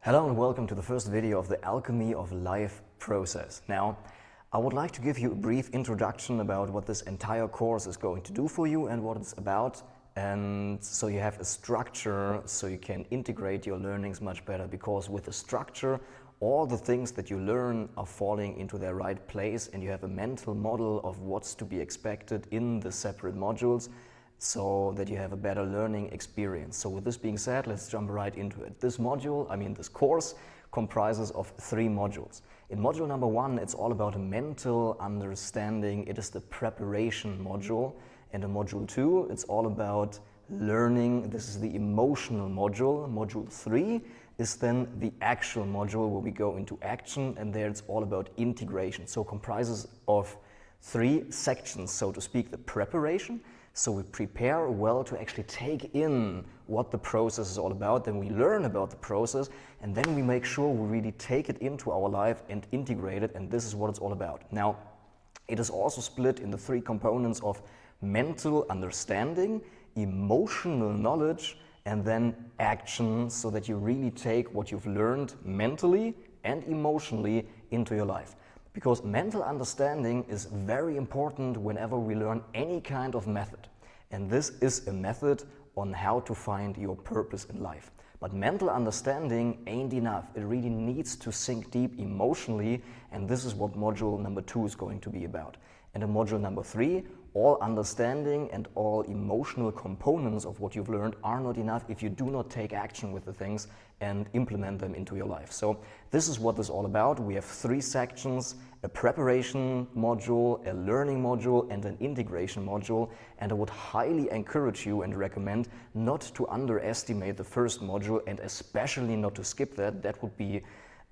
Hello and welcome to the first video of the Alchemy of Life process. Now, I would like to give you a brief introduction about what this entire course is going to do for you and what it's about, and so you have a structure so you can integrate your learnings much better, because with a structure all the things that you learn are falling into their right place and you have a mental model of what's to be expected in the separate modules, so that you have a better learning experience. So with this being said, let's jump right into it. This course comprises of 3 modules. In module number 1, it's all about mental understanding. It is the preparation module. And in module 2, it's all about learning. This is the emotional module. Module 3 is then the actual module where we go into action, and there it's all about integration. So it comprises of 3 sections, so to speak. The preparation, so we prepare well to actually take in what the process is all about, then we learn about the process, and then we make sure we really take it into our life and integrate it, and this is what it's all about. Now, it is also split in the 3 components of mental understanding, emotional knowledge, and then action, so that you really take what you've learned mentally and emotionally into your life. Because mental understanding is very important whenever we learn any kind of method. And this is a method on how to find your purpose in life. But mental understanding ain't enough. It really needs to sink deep emotionally, and this is what module number 2 is going to be about. And in module number 3, all understanding and all emotional components of what you've learned are not enough if you do not take action with the things and implement them into your life. So this is what this is all about. We have 3 sections: a preparation module, a learning module, and an integration module. And I would highly encourage you and recommend not to underestimate the first module, and especially not to skip that. That would be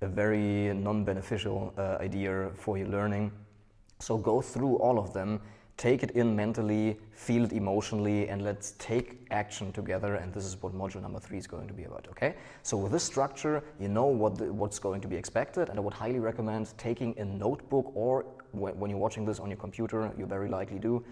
a very non-beneficial idea for your learning. So go through all of them, take it in mentally, feel it emotionally, and let's take action together. And this is what module number 3 is going to be about, okay? So with this structure, you know what's going to be expected, and I would highly recommend taking a notebook, or when you're watching this on your computer, you very likely do,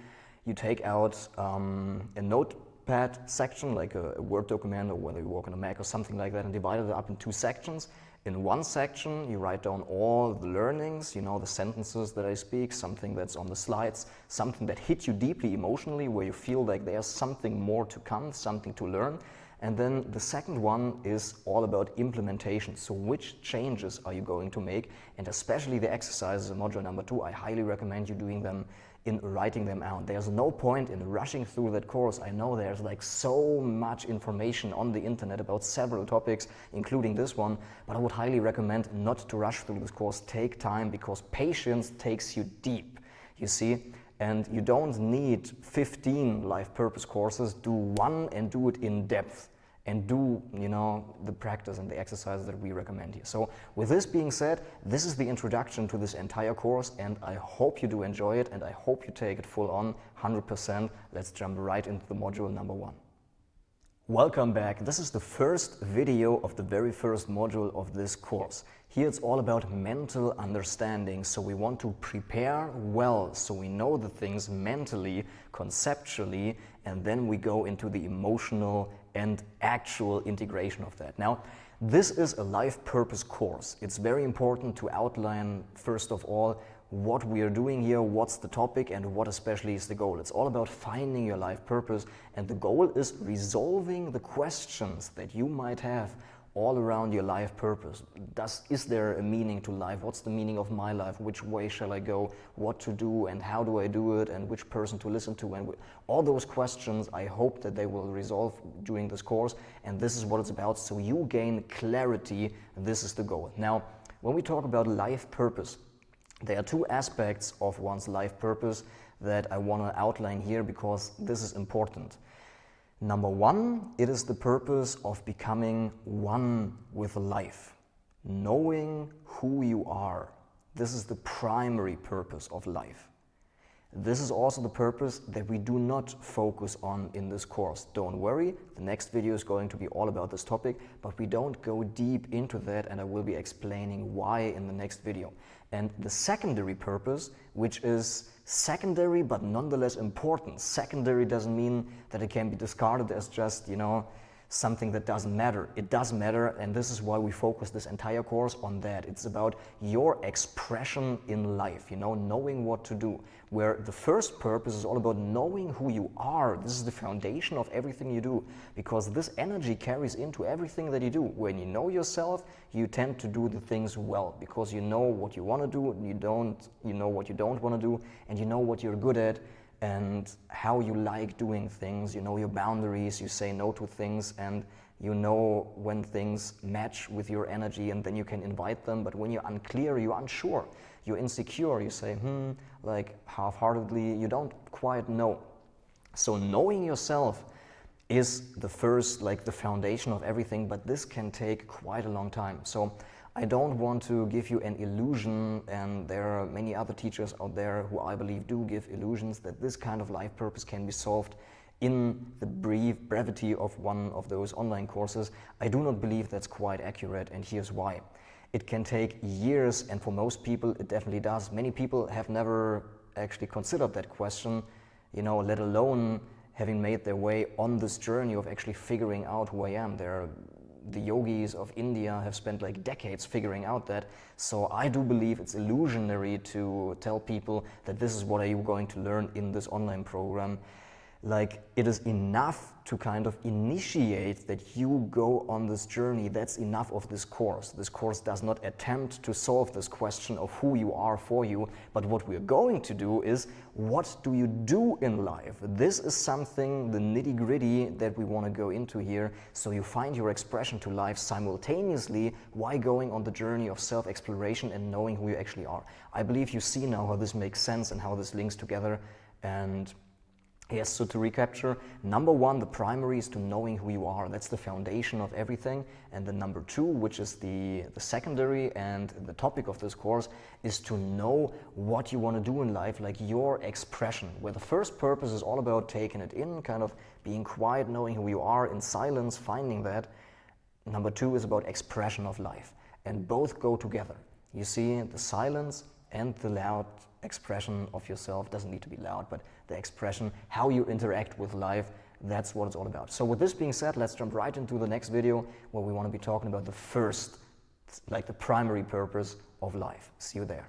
you take out a notepad section, like a Word document, or whether you work on a Mac or something like that, and divide it up in 2 sections. In one section, you write down all the learnings, you know, the sentences that I speak, something that's on the slides, something that hit you deeply emotionally, where you feel like there's something more to come, something to learn. And then the second one is all about implementation. So which changes are you going to make? And especially the exercises in module number 2, I highly recommend you doing them in writing them out. There's no point in rushing through that course. I know there's like so much information on the internet about several topics, including this one, but I would highly recommend not to rush through this course. Take time, because patience takes you deep, you see? And you don't need 15 life purpose courses. Do one and do it in depth, and do, you know, the practice and the exercises that we recommend here. So with this being said, this is the introduction to this entire course, and I hope you do enjoy it, and I hope you take it full on, 100%. Let's jump right into the module number 1. Welcome back. This is the first video of the very first module of this course. Here it's all about mental understanding. So we want to prepare well, so we know the things mentally, conceptually, and then we go into the emotional and actual integration of that. Now, this is a life purpose course. It's very important to outline, first of all, what we are doing here, what's the topic, and what especially is the goal. It's all about finding your life purpose, and the goal is resolving the questions that you might have all around your life purpose. Is there a meaning to life? What's the meaning of my life? Which way shall I go? What to do, and how do I do it? And which person to listen to? And all those questions, I hope that they will resolve during this course, and this is what it's about. So you gain clarity. This is the goal. Now, when we talk about life purpose, there are 2 aspects of one's life purpose that I want to outline here, because this is important. Number 1, it is the purpose of becoming one with life, knowing who you are. This is the primary purpose of life. This is also the purpose that we do not focus on in this course. Don't worry, the next video is going to be all about this topic, but we don't go deep into that, and I will be explaining why in the next video. And the secondary purpose, which is secondary but nonetheless important. Secondary doesn't mean that it can be discarded as just, you know, something that doesn't matter. It does matter, and this is why we focus this entire course on that. It's about your expression in life, you know, knowing what to do. Where the first purpose is all about knowing who you are. This is the foundation of everything you do, because this energy carries into everything that you do. When you know yourself, you tend to do the things well, because you know what you want to do, you know what you don't want to do, and you know what you're good at, and how you like doing things. You know your boundaries, you say no to things, and you know when things match with your energy, and then you can invite them. But when you're unclear, you're unsure, you're insecure, you say, like half-heartedly, you don't quite know. So knowing yourself is the first, like the foundation of everything, but this can take quite a long time. So I don't want to give you an illusion, and there are many other teachers out there who I believe do give illusions that this kind of life purpose can be solved in the brevity of one of those online courses. I do not believe that's quite accurate, and here's why. It can take years, and for most people it definitely does. Many people have never actually considered that question, you know, let alone having made their way on this journey of actually figuring out who I am. The yogis of India have spent like decades figuring out that. So I do believe it's illusionary to tell people that this is what are you going to learn in this online program. Like, it is enough to kind of initiate that you go on this journey. That's enough of this course. This course does not attempt to solve this question of who you are for you, but what we're going to do is, what do you do in life? This is something, the nitty-gritty, that we want to go into here, so you find your expression to life simultaneously while going on the journey of self-exploration and knowing who you actually are. I believe you see now how this makes sense and how this links together. And yes, so to recapture, number one, the primary is to knowing who you are. That's the foundation of everything. And the number two, which is the secondary and the topic of this course, is to know what you want to do in life, like your expression, where the first purpose is all about taking it in, kind of being quiet, knowing who you are in silence, finding that. Number two is about expression of life. And both go together. You see, the silence and the loud expression of yourself, doesn't need to be loud, but the expression, how you interact with life, that's what it's all about. So with this being said, let's jump right into the next video, where we want to be talking about the first, like the primary purpose of life. See you there.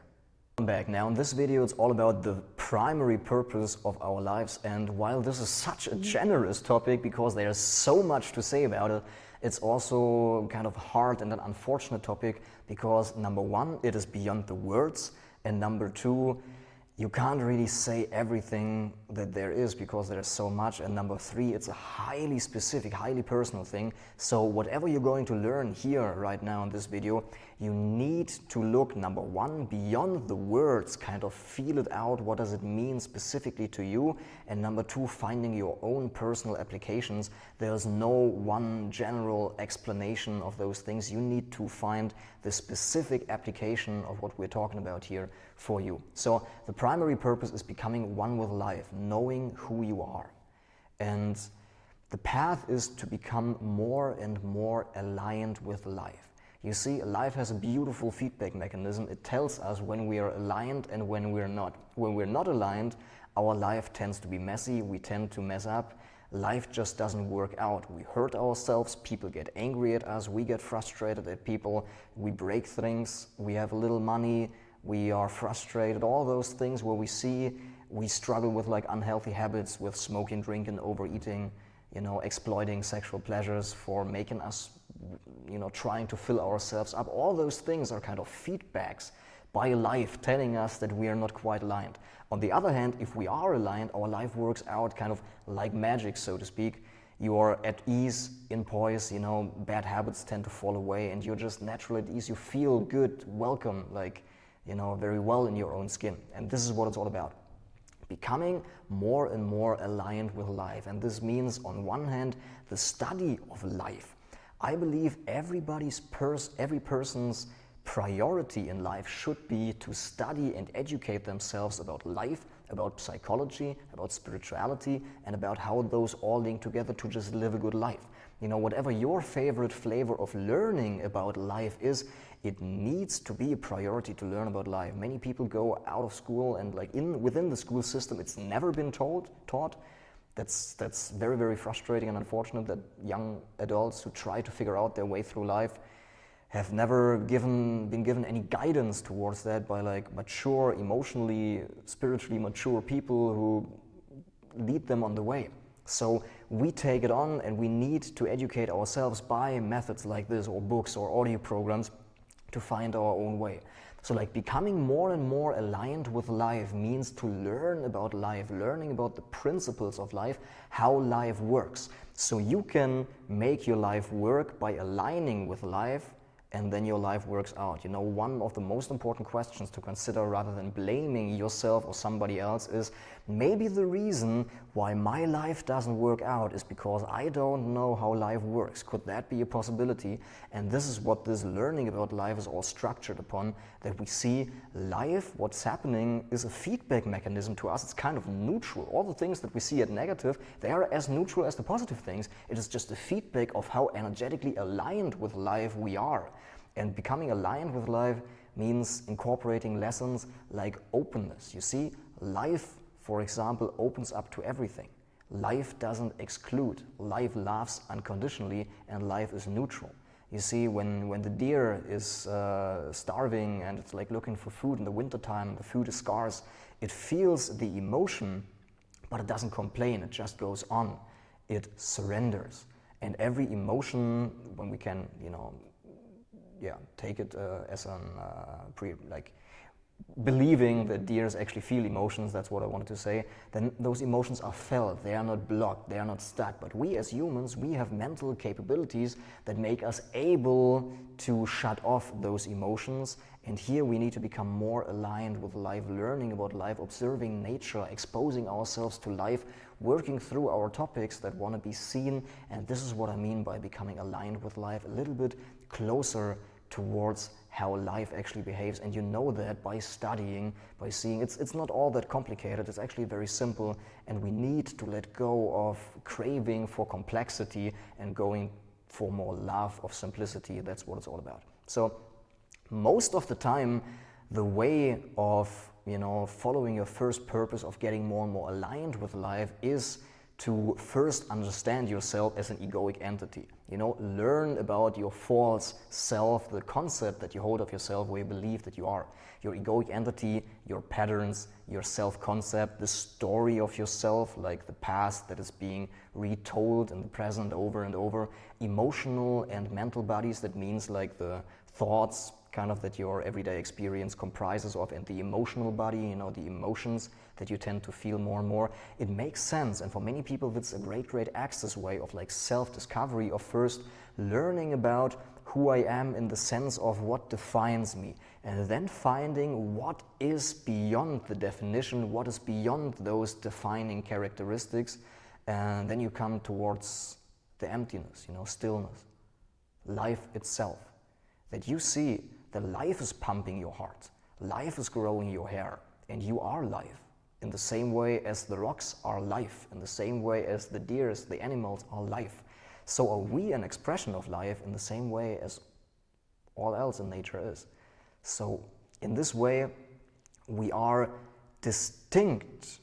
I'm back. Now in this video it's all about the primary purpose of our lives, and while this is such a generous topic because there's so much to say about it, it's also kind of hard and an unfortunate topic because number one, it is beyond the words, and number two, you can't really say everything that there is because there's so much, and number three, it's a highly specific, highly personal thing. So whatever you're going to learn here right now in this video, you need to look, number one, beyond the words, kind of feel it out, what does it mean specifically to you, and number two, finding your own personal applications. There's no one general explanation of those things. You need to find the specific application of what we're talking about here for you. So the primary purpose is becoming one with life, knowing who you are. And the path is to become more and more aligned with life. You see, life has a beautiful feedback mechanism. It tells us when we are aligned and when we're not. When we're not aligned, our life tends to be messy, we tend to mess up, life just doesn't work out. We hurt ourselves, people get angry at us, we get frustrated at people, we break things, we have little money, we are frustrated, all those things where we struggle with like unhealthy habits, with smoking, drinking, overeating, you know, exploiting sexual pleasures for making us, you know, trying to fill ourselves up. All those things are kind of feedbacks by life telling us that we are not quite aligned. On the other hand, if we are aligned, our life works out kind of like magic, so to speak. You are at ease, in poise, you know, bad habits tend to fall away, and you're just naturally at ease. You feel good, welcome, like, you know, very well in your own skin. And this is what it's all about. Becoming more and more aligned with life. And this means, on one hand, the study of life. I believe every person's priority in life should be to study and educate themselves about life, about psychology, about spirituality, and about how those all link together to just live a good life. You know, whatever your favorite flavor of learning about life is, it needs to be a priority to learn about life. Many people go out of school and like within the school system, it's never been taught. That's very, very frustrating and unfortunate that young adults who try to figure out their way through life have never been given any guidance towards that by like mature, emotionally, spiritually mature people who lead them on the way. So we take it on and we need to educate ourselves by methods like this, or books or audio programs, to find our own way. So like becoming more and more aligned with life means to learn about life, learning about the principles of life, how life works. So you can make your life work by aligning with life, and then your life works out. You know, one of the most important questions to consider rather than blaming yourself or somebody else is, maybe the reason why my life doesn't work out is because I don't know how life works. Could that be a possibility? And this is what this learning about life is all structured upon, that we see life, what's happening, is a feedback mechanism to us. It's kind of neutral. All the things that we see as negative, they are as neutral as the positive things. It is just a feedback of how energetically aligned with life we are. And becoming aligned with life means incorporating lessons like openness. You see, life, for example, opens up to everything. Life doesn't exclude. Life loves unconditionally, and life is neutral. You see, when the deer is starving and it's like looking for food in the wintertime, the food is scarce, it feels the emotion, but it doesn't complain, it just goes on. It surrenders. And every emotion, when we can, take it as an believing that deers actually feel emotions, that's what I wanted to say, then those emotions are felt, they are not blocked, they are not stuck. But we as humans, we have mental capabilities that make us able to shut off those emotions. And here we need to become more aligned with life, learning about life, observing nature, exposing ourselves to life, working through our topics that want to be seen. And this is what I mean by becoming aligned with life, a little bit closer towards how life actually behaves. And you know that by studying, by seeing. It's not all that complicated, it's actually very simple, and we need to let go of craving for complexity and going for more love of simplicity. That's what it's all about. So most of the time, the way of following your first purpose of getting more and more aligned with life is to first understand yourself as an egoic entity. Learn about your false self, the concept that you hold of yourself, where you believe that you are. Your egoic entity, your patterns, your self-concept, the story of yourself, like the past that is being retold in the present over and over. Emotional and mental bodies, that means like the thoughts kind of that your everyday experience comprises of, and the emotional body, the emotions that you tend to feel more and more. It makes sense, and for many people it's a great access way of like self-discovery, of first learning about who I am in the sense of what defines me, and then finding what is beyond the definition, what is beyond those defining characteristics, and then you come towards the emptiness, stillness, life itself. That you see that life is pumping your heart, life is growing your hair, and you are life. In the same way as the rocks are life, in the same way as the deers, the animals are life. So are we an expression of life in the same way as all else in nature is. So in this way, we are distinct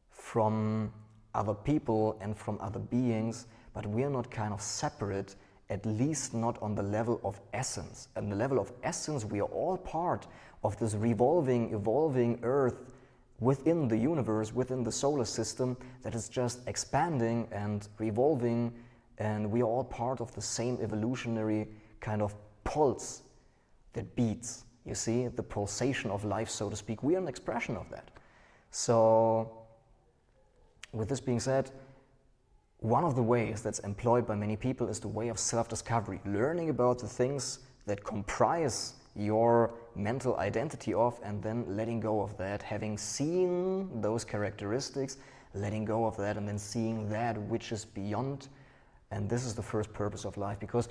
from other people and from other beings, but we are not kind of separate, at least not on the level of essence. At the level of essence, we are all part of this revolving, evolving earth within the universe, within the solar system, that is just expanding and revolving, and we are all part of the same evolutionary kind of pulse that beats. You see, the pulsation of life, so to speak. We are an expression of that. So, with this being said, one of the ways that's employed by many people is the way of self-discovery, learning about the things that comprise your mental identity of, and then letting go of that, having seen those characteristics, letting go of that, and then seeing that which is beyond. And this is the first purpose of life, because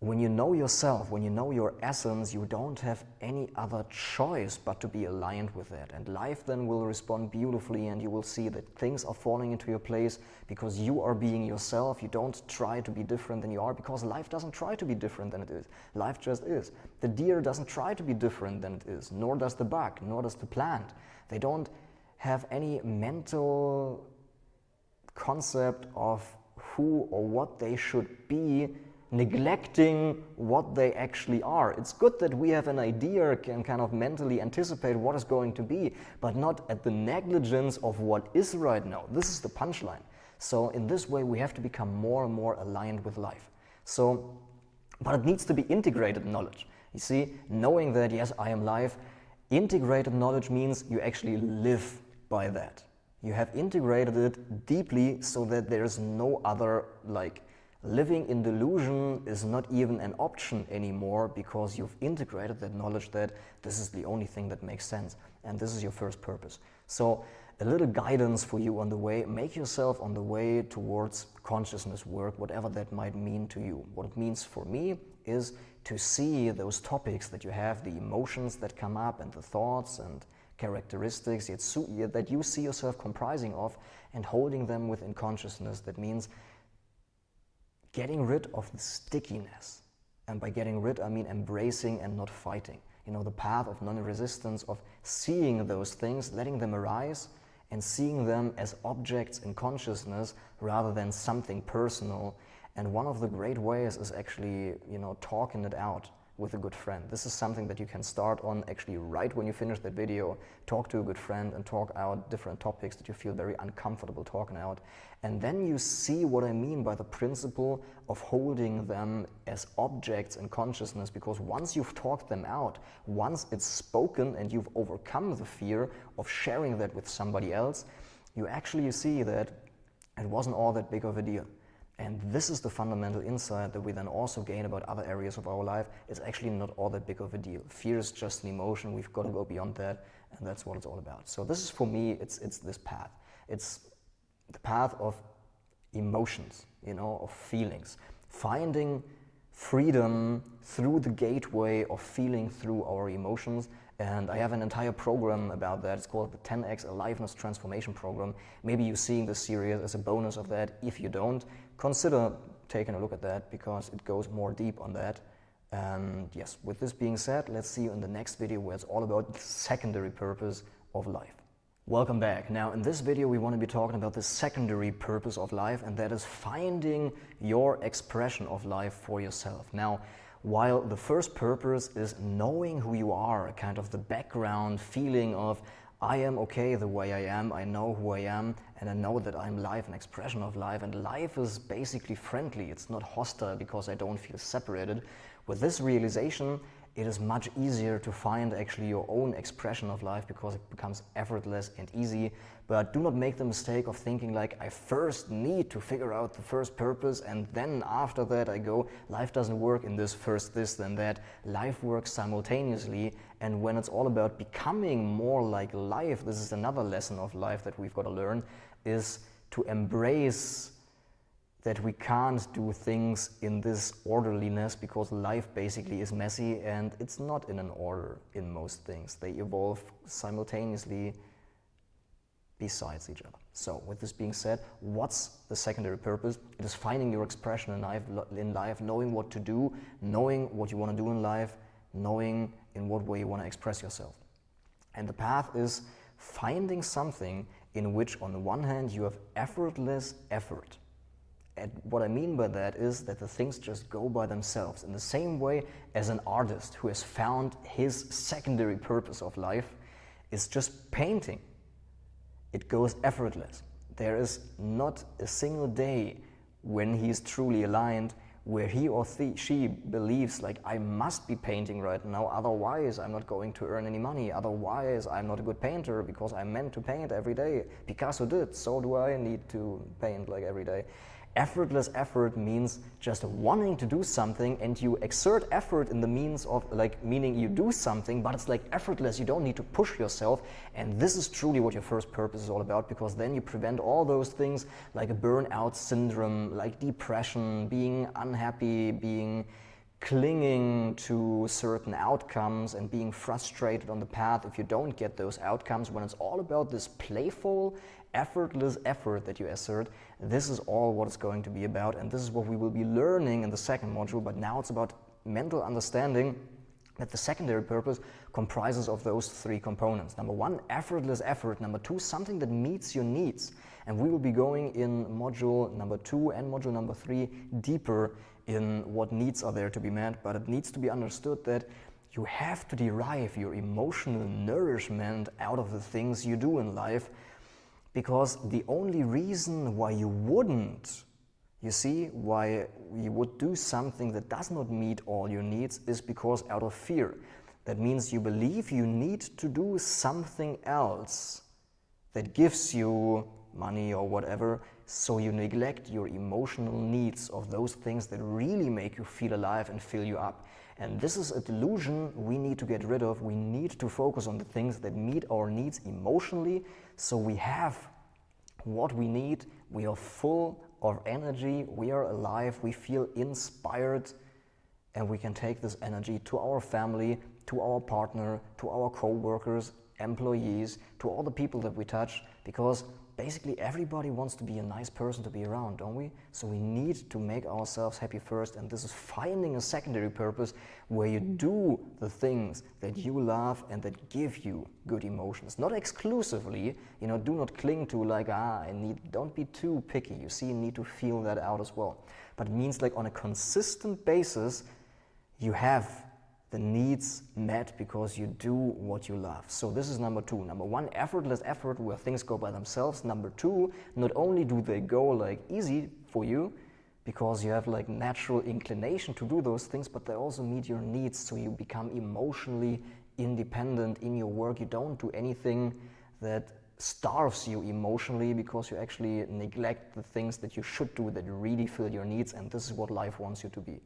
when you know yourself, when you know your essence, you don't have any other choice but to be aligned with that. And life then will respond beautifully, and you will see that things are falling into your place because you are being yourself. You don't try to be different than you are, because life doesn't try to be different than it is. Life just is. The deer doesn't try to be different than it is, nor does the bug, nor does the plant. They don't have any mental concept of who or what they should be, neglecting what they actually are. It's good that we have an idea, can kind of mentally anticipate what is going to be, but not at the negligence of what is right now. This is the punchline. So in this way, we have to become more and more aligned with life. So, but it needs to be integrated knowledge. You see, knowing that, yes, I am life, integrated knowledge means you actually live by that. You have integrated it deeply so that there is no other, like, living in delusion is not even an option anymore, because you've integrated that knowledge that this is the only thing that makes sense and this is your first purpose. So a little guidance for you on the way, make yourself on the way towards consciousness work, whatever that might mean to you. What it means for me is to see those topics that you have, the emotions that come up and the thoughts and characteristics that you see yourself comprising of, and holding them within consciousness. That means getting rid of the stickiness. And by getting rid, I mean embracing and not fighting. You know, the path of non-resistance, of seeing those things, letting them arise, and seeing them as objects in consciousness rather than something personal. And one of the great ways is actually, talking it out with a good friend. This is something that you can start on actually right when you finish that video. Talk to a good friend and talk out different topics that you feel very uncomfortable talking out. And then you see what I mean by the principle of holding them as objects in consciousness, because once you've talked them out, once it's spoken and you've overcome the fear of sharing that with somebody else, you actually see that it wasn't all that big of a deal. And this is the fundamental insight that we then also gain about other areas of our life. It's actually not all that big of a deal. Fear is just an emotion. We've got to go beyond that, and that's what it's all about. So this is, for me, it's this path. It's the path of emotions, of feelings. Finding freedom through the gateway of feeling through our emotions. And I have an entire program about that. It's called the 10x Aliveness Transformation Program. Maybe you're seeing this series as a bonus of that. If you don't, consider taking a look at that, because it goes more deep on that. And yes, with this being said, let's see you in the next video, where it's all about the secondary purpose of life. Welcome back. Now in this video we want to be talking about the secondary purpose of life, and that is finding your expression of life for yourself. Now, while the first purpose is knowing who you are, kind of the background feeling of I am okay the way I am, I know who I am, and I know that I'm life, an expression of life, and life is basically friendly. It's not hostile because I don't feel separated. With this realization, it is much easier to find actually your own expression of life, because it becomes effortless and easy. But do not make the mistake of thinking like, I first need to figure out the first purpose and then after that I go. Life doesn't work in this first this then that. Life works simultaneously, and when it's all about becoming more like life, this is another lesson of life that we've got to learn, is to embrace that we can't do things in this orderliness, because life basically is messy and it's not in an order in most things. They evolve simultaneously besides each other. So with this being said, what's the secondary purpose? It is finding your expression in life, knowing what to do, knowing what you want to do in life, knowing in what way you want to express yourself. And the path is finding something in which on the one hand you have effortless effort. And what I mean by that is that the things just go by themselves, in the same way as an artist who has found his secondary purpose of life is just painting. It goes effortless. There is not a single day when he is truly aligned where he or she believes like, I must be painting right now, otherwise I'm not going to earn any money, otherwise I'm not a good painter because I'm meant to paint every day. Picasso did, so do I need to paint like every day. Effortless effort means just wanting to do something, and you exert effort in the means of meaning you do something, but it's like effortless. You don't need to push yourself, and this is truly what your first purpose is all about, because then you prevent all those things like a burnout syndrome, like depression, being unhappy, clinging to certain outcomes and being frustrated on the path if you don't get those outcomes. When it's all about this playful, effortless effort that you assert, this is all what it's going to be about, and this is what we will be learning in the second module. But now it's about mental understanding that the secondary purpose comprises of those three components. Number one, effortless effort. Number two, something that meets your needs. And we will be going in module number 2 and module number 3 deeper in what needs are there to be met, but it needs to be understood that you have to derive your emotional nourishment out of the things you do in life, because the only reason why you wouldn't, you see, why you would do something that does not meet all your needs is because out of fear. That means you believe you need to do something else that gives you money or whatever, so you neglect your emotional needs of those things that really make you feel alive and fill you up. And this is a delusion we need to get rid of. We need to focus on the things that meet our needs emotionally, so we have what we need, we are full of energy, we are alive, we feel inspired, and we can take this energy to our family, to our partner, to our co-workers, employees, to all the people that we touch, because basically everybody wants to be a nice person to be around, don't we? So we need to make ourselves happy first, and this is finding a secondary purpose where you do the things that you love and that give you good emotions. Not exclusively, do not cling to don't be too picky, you see, you need to feel that out as well. But it means on a consistent basis, you have the needs met because you do what you love. So this is number 2. Number 1, effortless effort where things go by themselves. Number 2, not only do they go easy for you because you have natural inclination to do those things, but they also meet your needs, so you become emotionally independent in your work. You don't do anything that starves you emotionally because you actually neglect the things that you should do that really fill your needs, and this is what life wants you to be.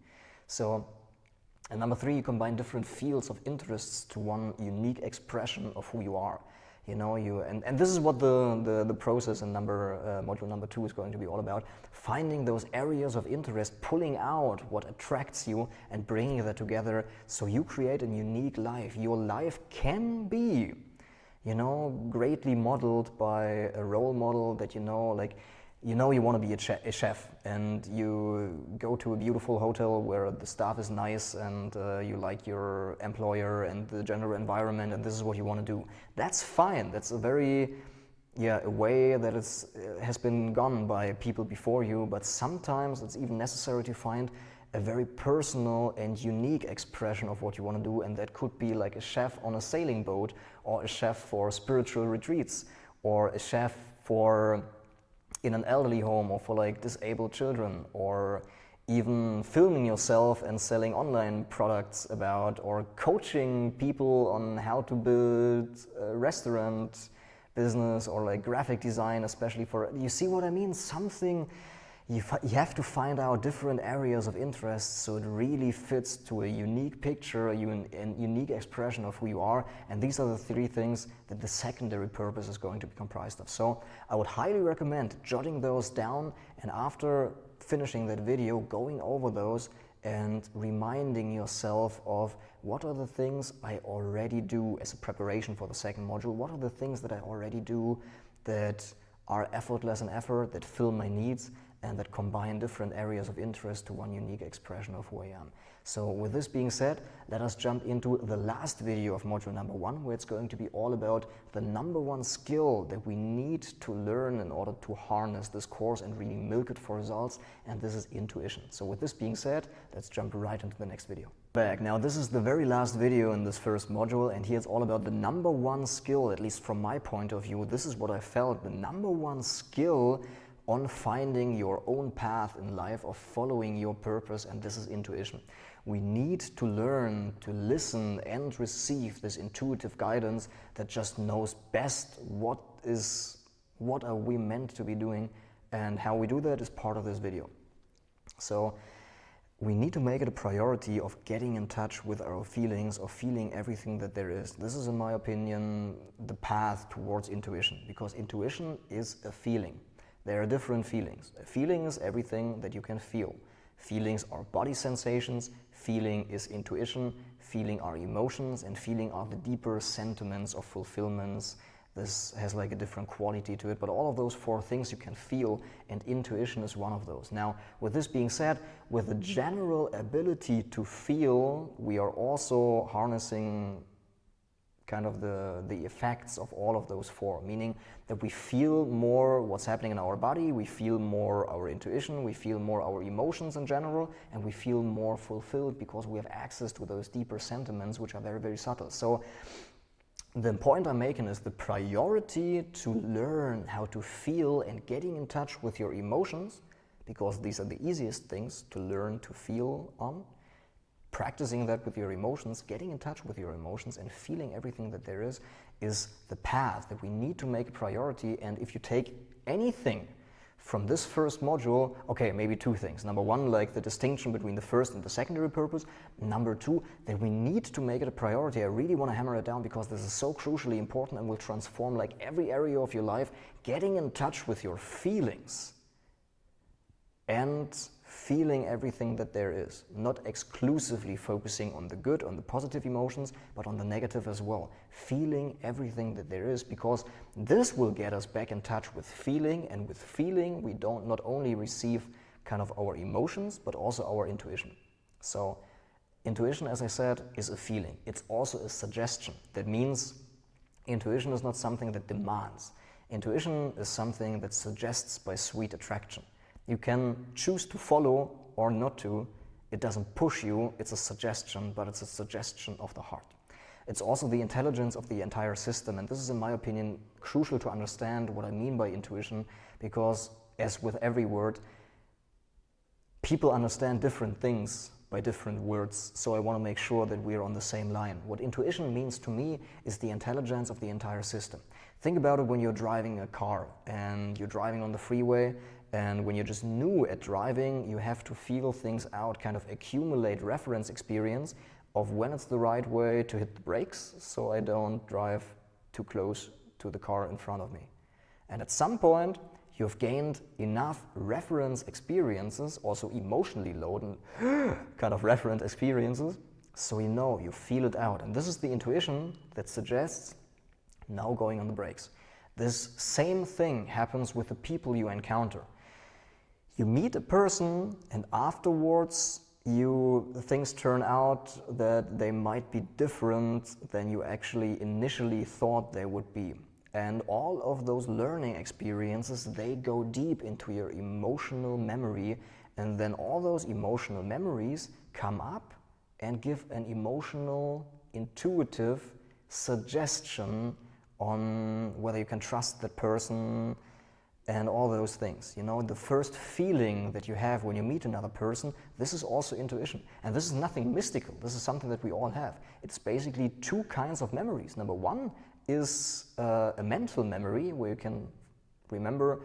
And number 3, you combine different fields of interests to one unique expression of who you are. And this is what the process in module number 2 is going to be all about. Finding those areas of interest, pulling out what attracts you and bringing that together so you create a unique life. Your life can be, greatly modeled by a role model that you want to be a chef, and you go to a beautiful hotel where the staff is nice and you like your employer and the general environment, and this is what you want to do. That's fine. That's a very, a way that has been gone by people before you, but sometimes it's even necessary to find a very personal and unique expression of what you want to do, and that could be like a chef on a sailing boat, or a chef for spiritual retreats, or a chef in an elderly home, or for disabled children, or even filming yourself and selling online products or coaching people on how to build a restaurant business, or graphic design, especially you see what I mean? You have to find out different areas of interest so it really fits to a unique picture, a unique expression of who you are. And these are the 3 things that the secondary purpose is going to be comprised of. So I would highly recommend jotting those down, and after finishing that video, going over those and reminding yourself of what are the things I already do as a preparation for the second module. What are the things that I already do that are effortless in effort, that fill my needs, and that combine different areas of interest to one unique expression of who I am. So with this being said, let us jump into the last video of module number 1, where it's going to be all about the number 1 skill that we need to learn in order to harness this course and really milk it for results, and this is intuition. So with this being said, let's jump right into the next video. Now this is the very last video in this first module, and here it's all about the number 1 skill, at least from my point of view. This is what I felt, the number 1 skill on finding your own path in life, of following your purpose, and this is intuition. We need to learn to listen and receive this intuitive guidance that just knows best what are we meant to be doing, and how we do that is part of this video. So we need to make it a priority of getting in touch with our feelings, of feeling everything that there is. This is, in my opinion, the path towards intuition, because intuition is a feeling. There are different feelings. A feeling is everything that you can feel. Feelings are body sensations, feeling is intuition, feeling are emotions, and feeling are the deeper sentiments of fulfillments. This has a different quality to it, but all of those 4 things you can feel, and intuition is one of those. Now, with this being said, with the general ability to feel, we are also harnessing kind of the effects of all of those four, meaning that we feel more what's happening in our body, we feel more our intuition, we feel more our emotions in general, and we feel more fulfilled because we have access to those deeper sentiments which are very, very subtle. So the point I'm making is the priority to learn how to feel and getting in touch with your emotions, because these are the easiest things to learn to feel on. Practicing that with your emotions, getting in touch with your emotions and feeling everything that there is the path that we need to make a priority. And if you take anything from this first module, okay, maybe two things. Number one, like the distinction between the first and the secondary purpose. Number two, that we need to make it a priority. I really want to hammer it down because this is so crucially important and will transform like every area of your life. Getting in touch with your feelings and feeling everything that there is, not exclusively focusing on the good, on the positive emotions, but on the negative as well. Feeling everything that there is, because this will get us back in touch with feeling, and with feeling we don't not only receive kind of our emotions, but also our intuition. So intuition, as I said, is a feeling. It's also a suggestion. That means intuition is not something that demands. Intuition is something that suggests by sweet attraction. You can choose to follow or not to. It doesn't push you, it's a suggestion, but it's a suggestion of the heart. It's also the intelligence of the entire system, and this is, in my opinion, crucial to understand what I mean by intuition, because as with every word, people understand different things by different words, so I want to make sure that we're on the same line. What intuition means to me is the intelligence of the entire system. Think about it when you're driving a car and you're driving on the freeway. And when you're just new at driving, you have to feel things out, kind of accumulate reference experience of when it's the right way to hit the brakes so I don't drive too close to the car in front of me. And at some point, you've gained enough reference experiences, also emotionally loaded kind of reference experiences, so you know, you feel it out. And this is the intuition that suggests now going on the brakes. This same thing happens with the people you encounter. You meet a person and afterwards things turn out that they might be different than you actually initially thought they would be. And all of those learning experiences, they go deep into your emotional memory, and then all those emotional memories come up and give an emotional, intuitive suggestion on whether you can trust that person, and all those things. You know, the first feeling that you have when you meet another person, this is also intuition. And this is nothing mystical. This is something that we all have. It's basically two kinds of memories. Number one is a mental memory where you can remember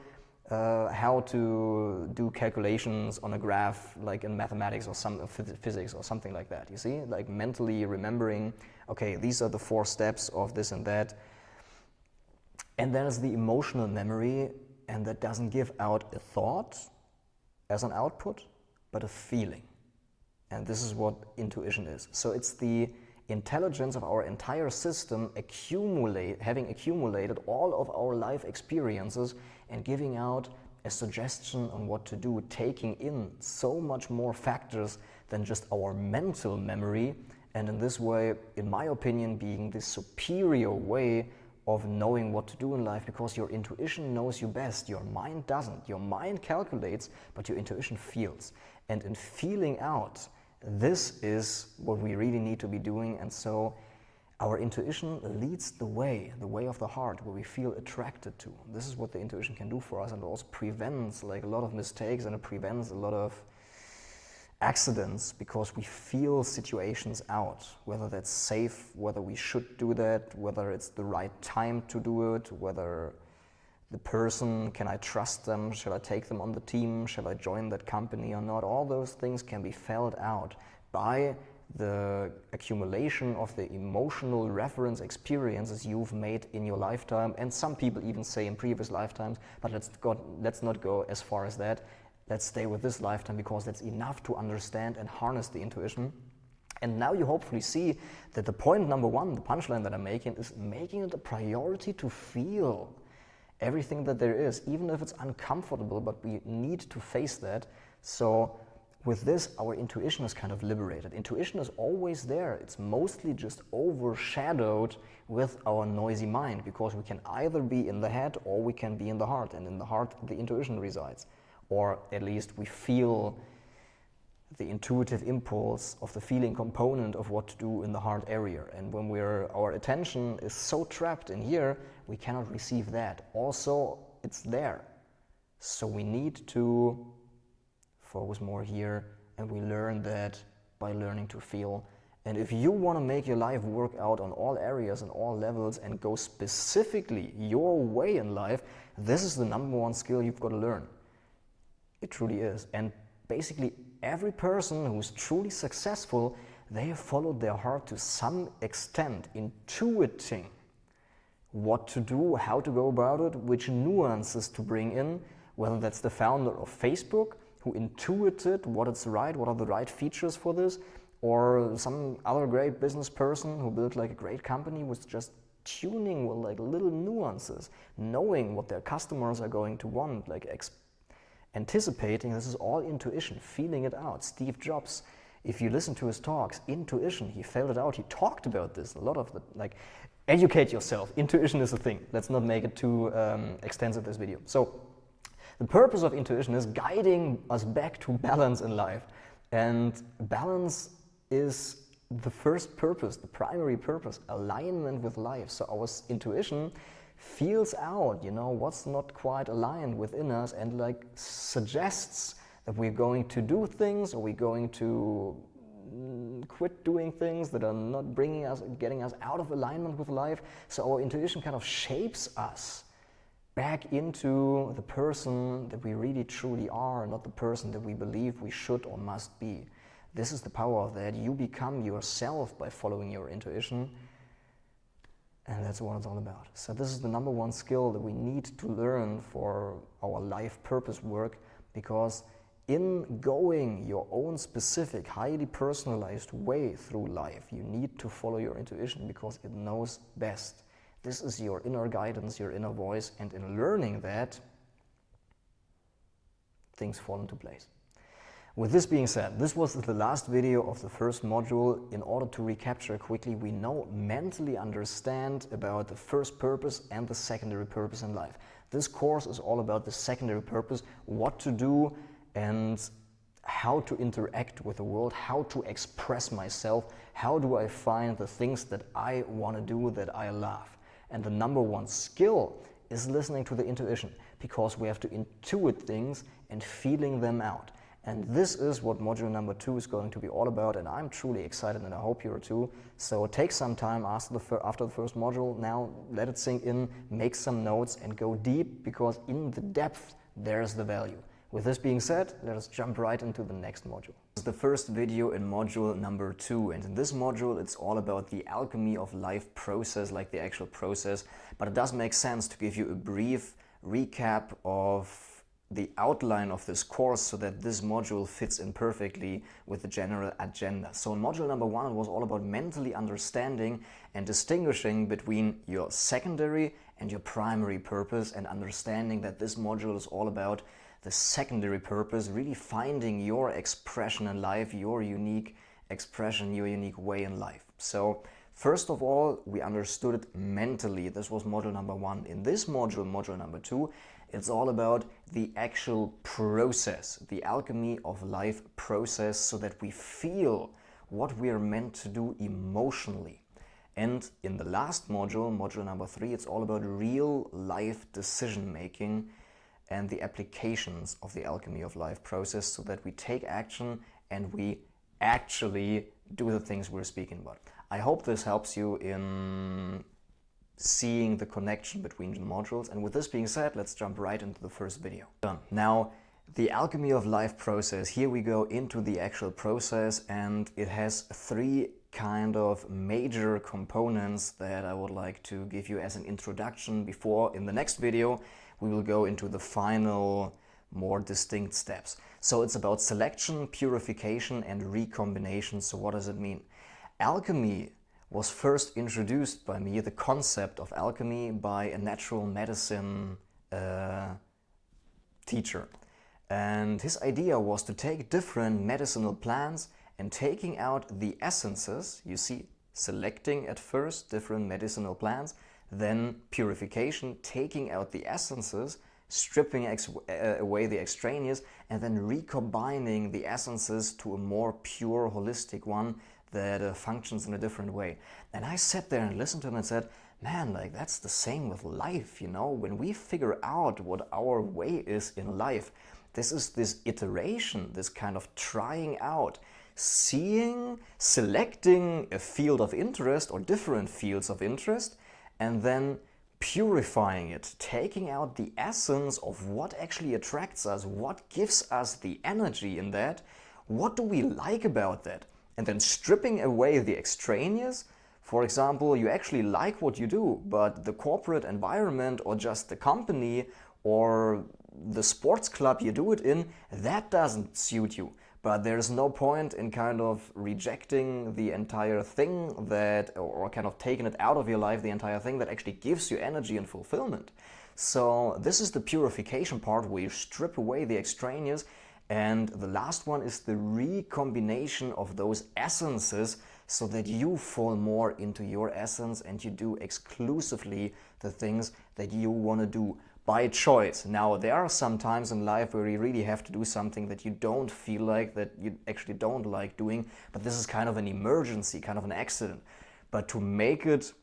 how to do calculations on a graph, like in mathematics or some physics or something like that. You see, like mentally remembering, okay, these are the 4 steps of this and that. And then is the emotional memory, and that doesn't give out a thought as an output, but a feeling. And this is what intuition is. So it's the intelligence of our entire system having accumulated all of our life experiences and giving out a suggestion on what to do, taking in so much more factors than just our mental memory, and in this way, in my opinion, being the superior way of knowing what to do in life, because your intuition knows you best. Your mind doesn't. Your mind calculates, but your intuition feels. And in feeling out, this is what we really need to be doing. And so our intuition leads the way of the heart, where we feel attracted to. This is what the intuition can do for us, and it also prevents like a lot of mistakes, and it prevents a lot of accidents, because we feel situations out, whether that's safe, whether we should do that, whether it's the right time to do it, whether the person, can I trust them, shall I take them on the team, shall I join that company or not. All those things can be felt out by the accumulation of the emotional reference experiences you've made in your lifetime, and some people even say in previous lifetimes, but let's not go as far as that. Let's stay with this lifetime, because that's enough to understand and harness the intuition. And now you hopefully see that the point number one, the punchline that I'm making, is making it a priority to feel everything that there is, even if it's uncomfortable, but we need to face that. So with this, our intuition is kind of liberated. Intuition is always there. It's mostly just overshadowed with our noisy mind, because we can either be in the head or we can be in the heart, and in the heart the intuition resides, or at least we feel the intuitive impulse of the feeling component of what to do in the heart area. And when our attention is so trapped in here, we cannot receive that. Also, it's there. So we need to focus more here, and we learn that by learning to feel. And if you want to make your life work out on all areas and all levels and go specifically your way in life, this is the number one skill you've got to learn. It truly is. And basically every person who's truly successful, they have followed their heart to some extent, intuiting what to do, how to go about it, which nuances to bring in, whether that's the founder of Facebook, who intuited what is right, what are the right features for this, or some other great business person who built like a great company with just tuning with like little nuances, knowing what their customers are going to want, like anticipating. This is all intuition, feeling it out. Steve Jobs, if you listen to his talks, intuition, he felt it out. He talked about this, a lot of the, like, educate yourself. Intuition is a thing. Let's not make it too extensive, this video. So the purpose of intuition is guiding us back to balance in life. And balance is the first purpose, the primary purpose, alignment with life. So our intuition feels out, you know, what's not quite aligned within us, and like suggests that we're going to do things, or we're going to quit doing things that are not getting us out of alignment with life. So our intuition kind of shapes us back into the person that we really truly are, not the person that we believe we should or must be. This is the power of that. You become yourself by following your intuition. And that's what it's all about. So this is the number one skill that we need to learn for our life purpose work, because in going your own specific, highly personalized way through life, you need to follow your intuition because it knows best. This is your inner guidance, your inner voice, and in learning that, things fall into place. With this being said, this was the last video of the first module. In order to recapture quickly, we now mentally understand about the first purpose and the secondary purpose in life. This course is all about the secondary purpose, what to do and how to interact with the world, how to express myself, how do I find the things that I want to do, that I love. And the number one skill is listening to the intuition, because we have to intuit things and feeling them out. And this is what module number 2 is going to be all about, and I'm truly excited, and I hope you are too. So take some time after the first module, now let it sink in, make some notes and go deep, because in the depth there's the value. With this being said, let us jump right into the next module. This is the first video in module number 2, and in this module it's all about the alchemy of life process, like the actual process, but it does make sense to give you a brief recap of the outline of this course so that this module fits in perfectly with the general agenda. So in module number 1, it was all about mentally understanding and distinguishing between your secondary and your primary purpose, and understanding that this module is all about the secondary purpose, really finding your expression in life, your unique expression, your unique way in life. So first of all, we understood it mentally. This was module number 1. In this module, module number 2, it's all about the actual process, the alchemy of life process, so that we feel what we are meant to do emotionally. And in the last module, module number 3, it's all about real life decision making and the applications of the alchemy of life process, so that we take action and we actually do the things we're speaking about. I hope this helps you in seeing the connection between the modules. And with this being said, let's jump right into the first video. Now, the alchemy of life process, here we go into the actual process, and it has 3 kind of major components that I would like to give you as an introduction before, in the next video, we will go into the final, more distinct steps. So it's about selection, purification, and recombination. So what does it mean? Alchemy was first introduced by me, the concept of alchemy, by a natural medicine teacher. And his idea was to take different medicinal plants and taking out the essences, you see, selecting at first different medicinal plants, then purification, taking out the essences, stripping away the extraneous, and then recombining the essences to a more pure, holistic one that functions in a different way. And I sat there and listened to him and said, man, like that's the same with life, you know? When we figure out what our way is in life, this is this iteration, this kind of trying out, seeing, selecting a field of interest or different fields of interest, and then purifying it, taking out the essence of what actually attracts us, what gives us the energy in that, what do we like about that, and then stripping away the extraneous. For example, you actually like what you do, but the corporate environment or just the company or the sports club you do it in, that doesn't suit you. But there's no point in kind of rejecting the entire thing that, or kind of taking it out of your life, the entire thing that actually gives you energy and fulfillment. So this is the purification part where you strip away the extraneous. And the last one is the recombination of those essences so that you fall more into your essence and you do exclusively the things that you want to do by choice. Now, there are some times in life where you really have to do something that you don't feel like, that you actually don't like doing, but this is kind of an emergency, kind of an accident. But to make it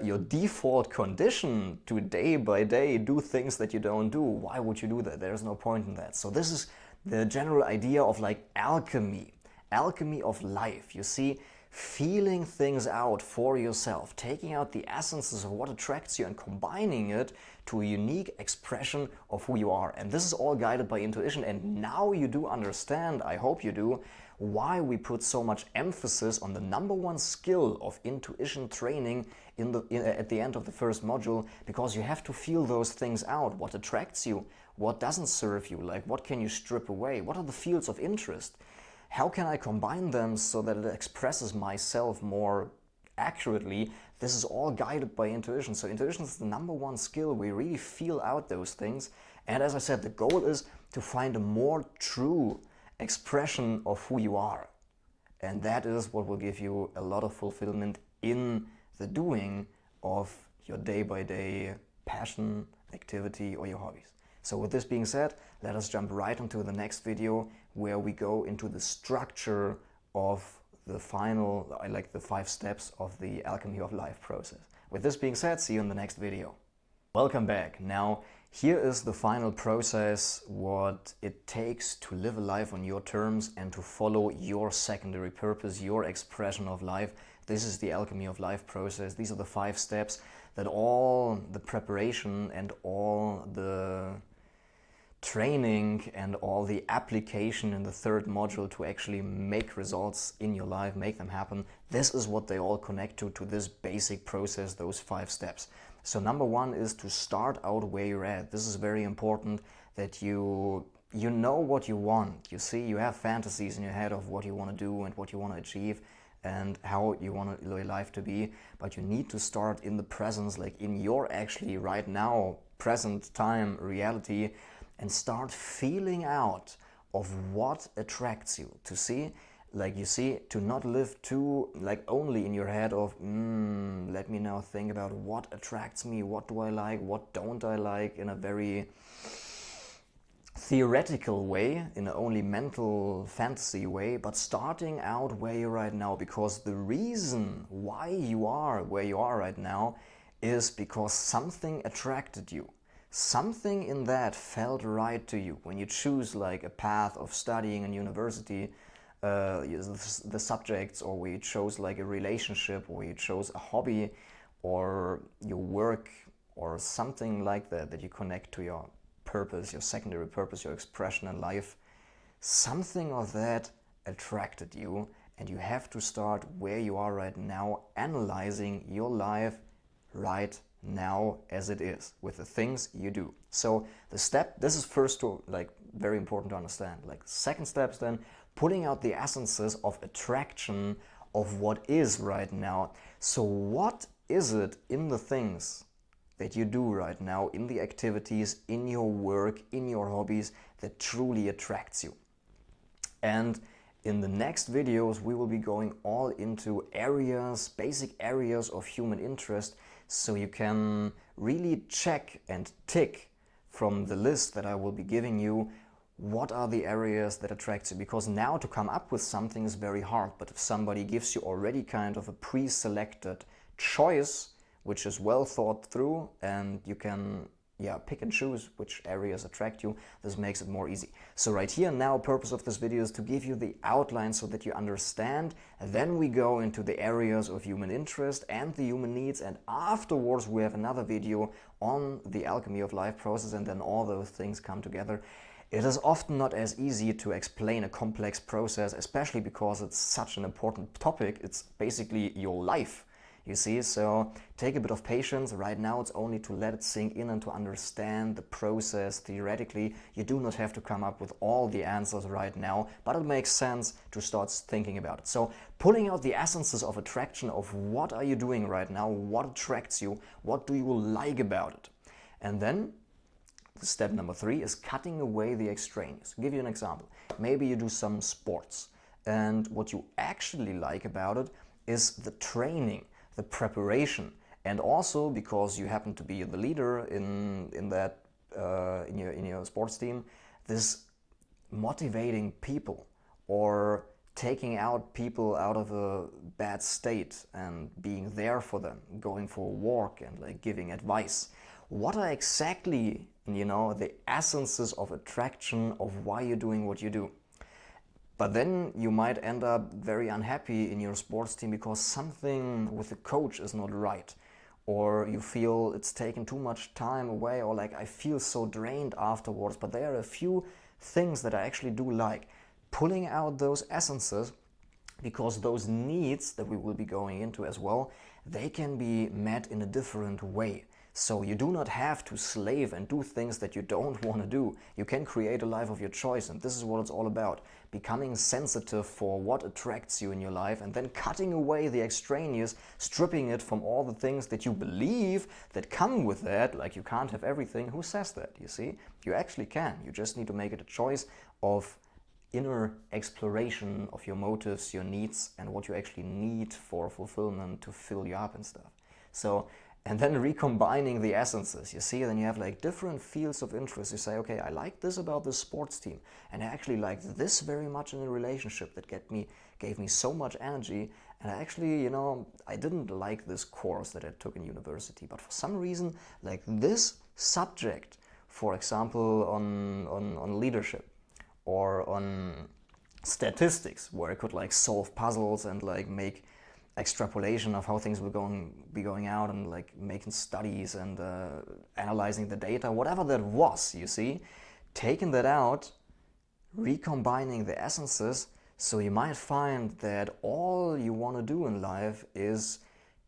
your default condition to day by day do things that you don't do, why would you do that? There's no point in that. So this is the general idea of like alchemy of life. You see, feeling things out for yourself, taking out the essences of what attracts you and combining it to a unique expression of who you are. And this is all guided by intuition. And now you do understand, I hope you do, why we put so much emphasis on the number one skill of intuition training at the end of the first module, because you have to feel those things out. What attracts you? What doesn't serve you? Like, what can you strip away? What are the fields of interest? How can I combine them so that it expresses myself more accurately? This is all guided by intuition. So intuition is the number one skill. We really feel out those things. And as I said, the goal is to find a more true expression of who you are. And that is what will give you a lot of fulfillment in the doing of your day-by-day passion, activity, or your hobbies. So with this being said, let us jump right into the next video where we go into the structure of the final, like the 5 steps of the alchemy of life process. With this being said, see you in the next video. Welcome back. Now, here is the final process, what it takes to live a life on your terms and to follow your secondary purpose, your expression of life. This is the alchemy of life process. These are the 5 steps that all the preparation and all the training and all the application in the 3rd module to actually make results in your life, make them happen. This is what they all connect to this basic process, those 5 steps. So number 1 is to start out where you're at. This is very important, that you know what you want. You see, you have fantasies in your head of what you want to do and what you want to achieve and how you want your life to be, but you need to start in the presence, like in your actually right now, present time reality, and start feeling out of what attracts you. To see, like you see, to not live too like only in your head of let me now think about what attracts me, what do I like, what don't I like, in a very theoretical way, in an only mental fantasy way, but starting out where you're right now, because the reason why you are where you are right now is because something attracted you. Something in that felt right to you when you choose like a path of studying in university, the subjects, or where you chose like a relationship, or you chose a hobby, or your work, or something like that, that you connect to your purpose, your secondary purpose, your expression in life. Something of that attracted you, and you have to start where you are right now, analyzing your life right now as it is, with the things you do. So the step, this is first to like very important to understand. Like second step is then pulling out the essences of attraction of what is right now. So what is it in the things that you do right now in the activities, in your work, in your hobbies that truly attracts you. And in the next videos, we will be going all into areas, basic areas of human interest, so you can really check and tick from the list that I will be giving you what are the areas that attract you. Because now to come up with something is very hard, but if somebody gives you already kind of a pre-selected choice, which is well thought through, and you can pick and choose which areas attract you, this makes it more easy. So right here now, purpose of this video is to give you the outline so that you understand. Then we go into the areas of human interest and the human needs, and afterwards we have another video on the alchemy of life process, and then all those things come together. It is often not as easy to explain a complex process, especially because it's such an important topic. It's basically your life. You see, so take a bit of patience. Right now it's only to let it sink in and to understand the process theoretically. You do not have to come up with all the answers right now, but it makes sense to start thinking about it. So pulling out the essences of attraction, of what are you doing right now, what attracts you, what do you like about it. And then step number 3 is cutting away the extraneous. I'll give you an example. Maybe you do some sports, and what you actually like about it is the training, the preparation, and also because you happen to be the leader in your sports team, this motivating people or taking out people out of a bad state and being there for them, going for a walk and like giving advice. What are exactly, the essences of attraction, of why you're doing what you do? But then you might end up very unhappy in your sports team because something with the coach is not right, or you feel it's taken too much time away, or like I feel so drained afterwards. But there are a few things that I actually do like. Pulling out those essences, because those needs that we will be going into as well, they can be met in a different way. So you do not have to slave and do things that you don't want to do. You can create a life of your choice, and this is what it's all about. Becoming sensitive for what attracts you in your life, and then cutting away the extraneous, stripping it from all the things that you believe that come with that, like you can't have everything. Who says that, you see? You actually can. You just need to make it a choice of inner exploration of your motives, your needs, and what you actually need for fulfillment to fill you up and stuff. So, and then recombining the essences, you see, then you have like different fields of interest. You say, okay, I like this about this sports team, and I actually like this very much in a relationship that gave me so much energy. And I actually, I didn't like this course that I took in university, but for some reason, like this subject, for example, on leadership or on statistics, where I could like solve puzzles and like make extrapolation of how things will be going out, and like making studies and analyzing the data, whatever that was, you see, taking that out, recombining the essences. So you might find that all you want to do in life is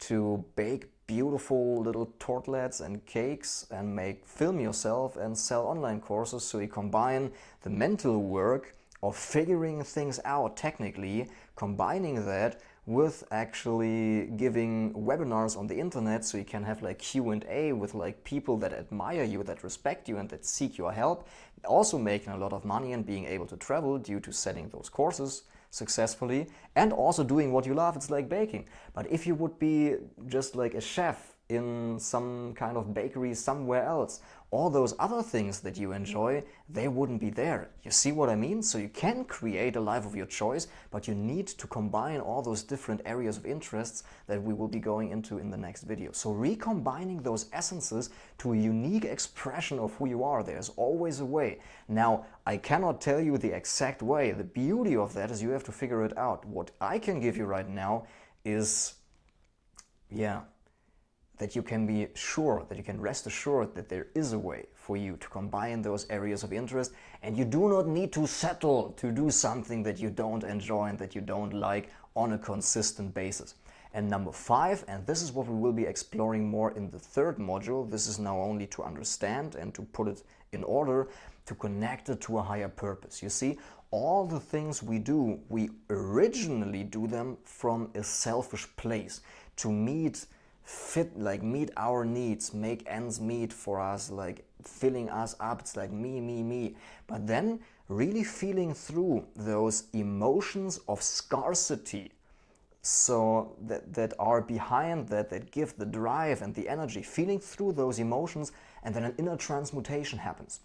to bake beautiful little tortlets and cakes and film yourself and sell online courses. So you combine the mental work of figuring things out technically, combining that with actually giving webinars on the internet, so you can have like Q&A with like people that admire you, that respect you, and that seek your help, also making a lot of money and being able to travel due to setting those courses successfully, and also doing what you love. It's like baking. But if you would be just like a chef in some kind of bakery somewhere else, all those other things that you enjoy, they wouldn't be there. You see what I mean? So you can create a life of your choice, but you need to combine all those different areas of interests that we will be going into in the next video. So recombining those essences to a unique expression of who you are, there's always a way. Now, I cannot tell you the exact way. The beauty of that is you have to figure it out. What I can give you right now is, that you can be sure, that you can rest assured that there is a way for you to combine those areas of interest, and you do not need to settle to do something that you don't enjoy and that you don't like on a consistent basis. And number 5, and this is what we will be exploring more in the 3rd module, this is now only to understand and to put it in order, to connect it to a higher purpose. You see, all the things we do, we originally do them from a selfish place, to meet meet our needs, make ends meet for us, like filling us up. It's like me. But then really feeling through those emotions of scarcity, so that are behind that give the drive and the energy, feeling through those emotions, and then an inner transmutation happens.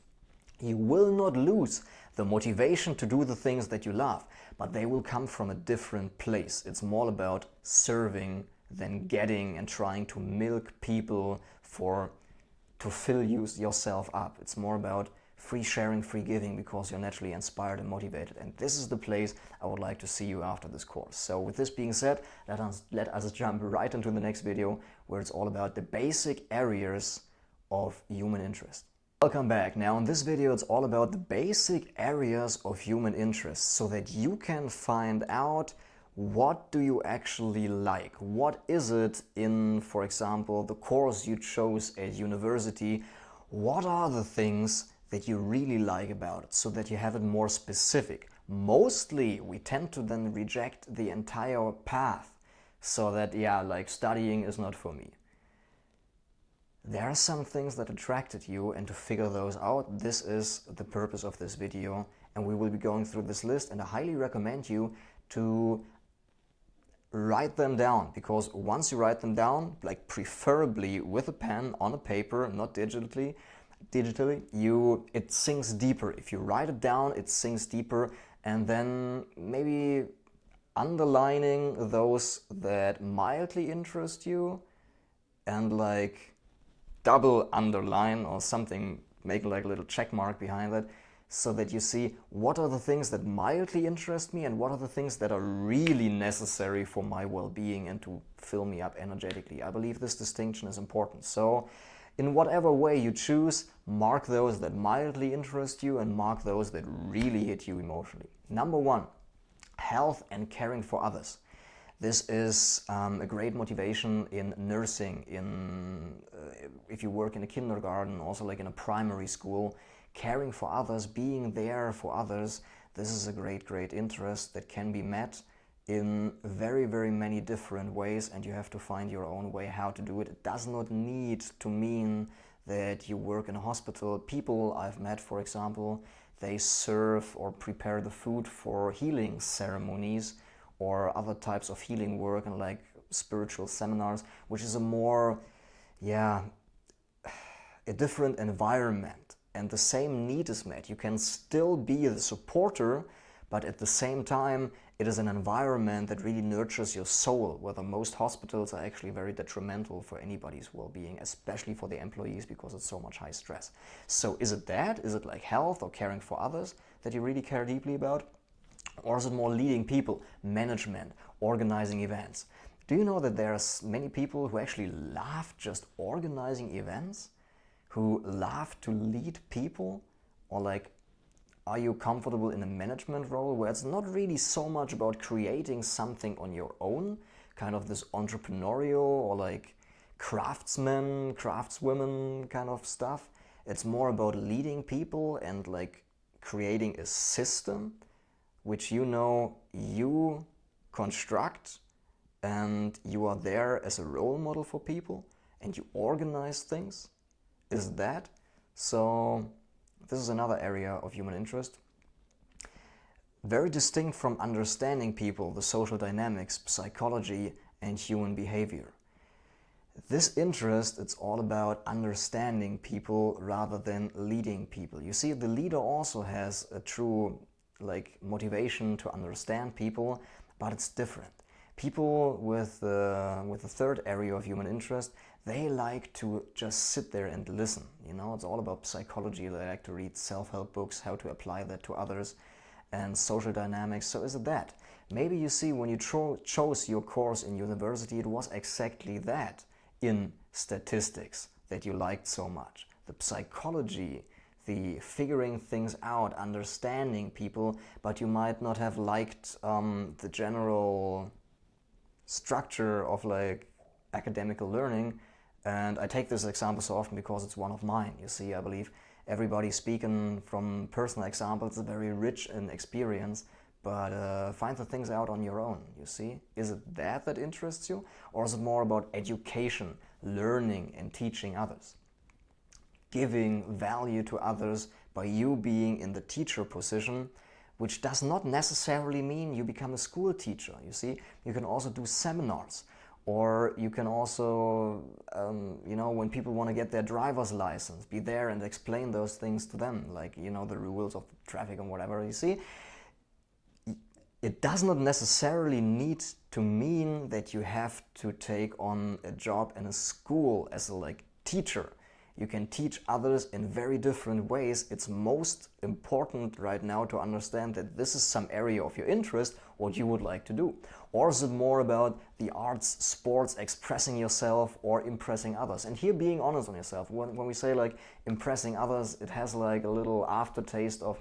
You will not lose the motivation to do the things that you love, but they will come from a different place. It's more about serving than getting and trying to milk people to fill yourself up. It's more about free sharing, free giving, because you're naturally inspired and motivated. And this is the place I would like to see you after this course. So with this being said, let us jump right into the next video, where it's all about the basic areas of human interest. Welcome back. Now in this video it's all about the basic areas of human interest, so that you can find out what do you actually like. What is it in, for example, the course you chose at university? What are the things that you really like about it, so that you have it more specific? Mostly we tend to then reject the entire path, so that, yeah, like studying is not for me. There are some things that attracted you, and to figure those out, this is the purpose of this video, and we will be going through this list, and I highly recommend you to write them down, because once you write them down, like preferably with a pen on a paper, not digitally, it sinks deeper. If you write it down, it sinks deeper, and then maybe underlining those that mildly interest you, and like double underline or something, make like a little check mark behind that, so that you see what are the things that mildly interest me and what are the things that are really necessary for my well-being and to fill me up energetically. I believe this distinction is important. So in whatever way you choose, mark those that mildly interest you and mark those that really hit you emotionally. Number one, health and caring for others. This is a great motivation in nursing, if you work in a kindergarten, also like in a primary school. Caring for others, being there for others, this is a great interest that can be met in very many different ways, and you have to find your own way how to do it. It does not need to mean that you work in a hospital. People I've met, for example, they serve or prepare the food for healing ceremonies or other types of healing work, and like spiritual seminars, which is a more, a different environment. And the same need is met. You can still be the supporter, but at the same time, it is an environment that really nurtures your soul, whether most hospitals are actually very detrimental for anybody's well-being, especially for the employees, because it's so much high stress. So is it that? Is it like health or caring for others that you really care deeply about? Or is it more leading people, management, organizing events? Do you know that there are many people who actually love just organizing events? Who love to lead people? Or like, are you comfortable in a management role where it's not really so much about creating something on your own, kind of this entrepreneurial or like craftswomen kind of stuff? It's more about leading people and like creating a system which you construct, and you are there as a role model for people, and you organize things. Is that? So this is another area of human interest. Very distinct from understanding people, the social dynamics, psychology, and human behavior. This interest, it's all about understanding people rather than leading people. You see, the leader also has a true motivation to understand people, but it's different. People with the third area of human interest, they like to just sit there and listen. It's all about psychology. They like to read self-help books, how to apply that to others, and social dynamics. So is it that? Maybe you see when you chose your course in university, it was exactly that in statistics that you liked so much. The psychology, the figuring things out, understanding people, but you might not have liked the general structure of academical learning. And I take this example so often because it's one of mine. You see, I believe everybody speaking from personal examples is very rich in experience, but find the things out on your own, you see? Is it that interests you? Or is it more about education, learning and teaching others? Giving value to others by you being in the teacher position, which does not necessarily mean you become a school teacher, you see? You can also do seminars, or you can also, when people want to get their driver's license, be there and explain those things to them, like, the rules of traffic and whatever, you see? It does not necessarily need to mean that you have to take on a job in a school as a teacher. You can teach others in very different ways. It's most important right now to understand that this is some area of your interest, what you would like to do. Or is it more about the arts, sports, expressing yourself or impressing others? And here, being honest on yourself. When we say impressing others, it has a little aftertaste of,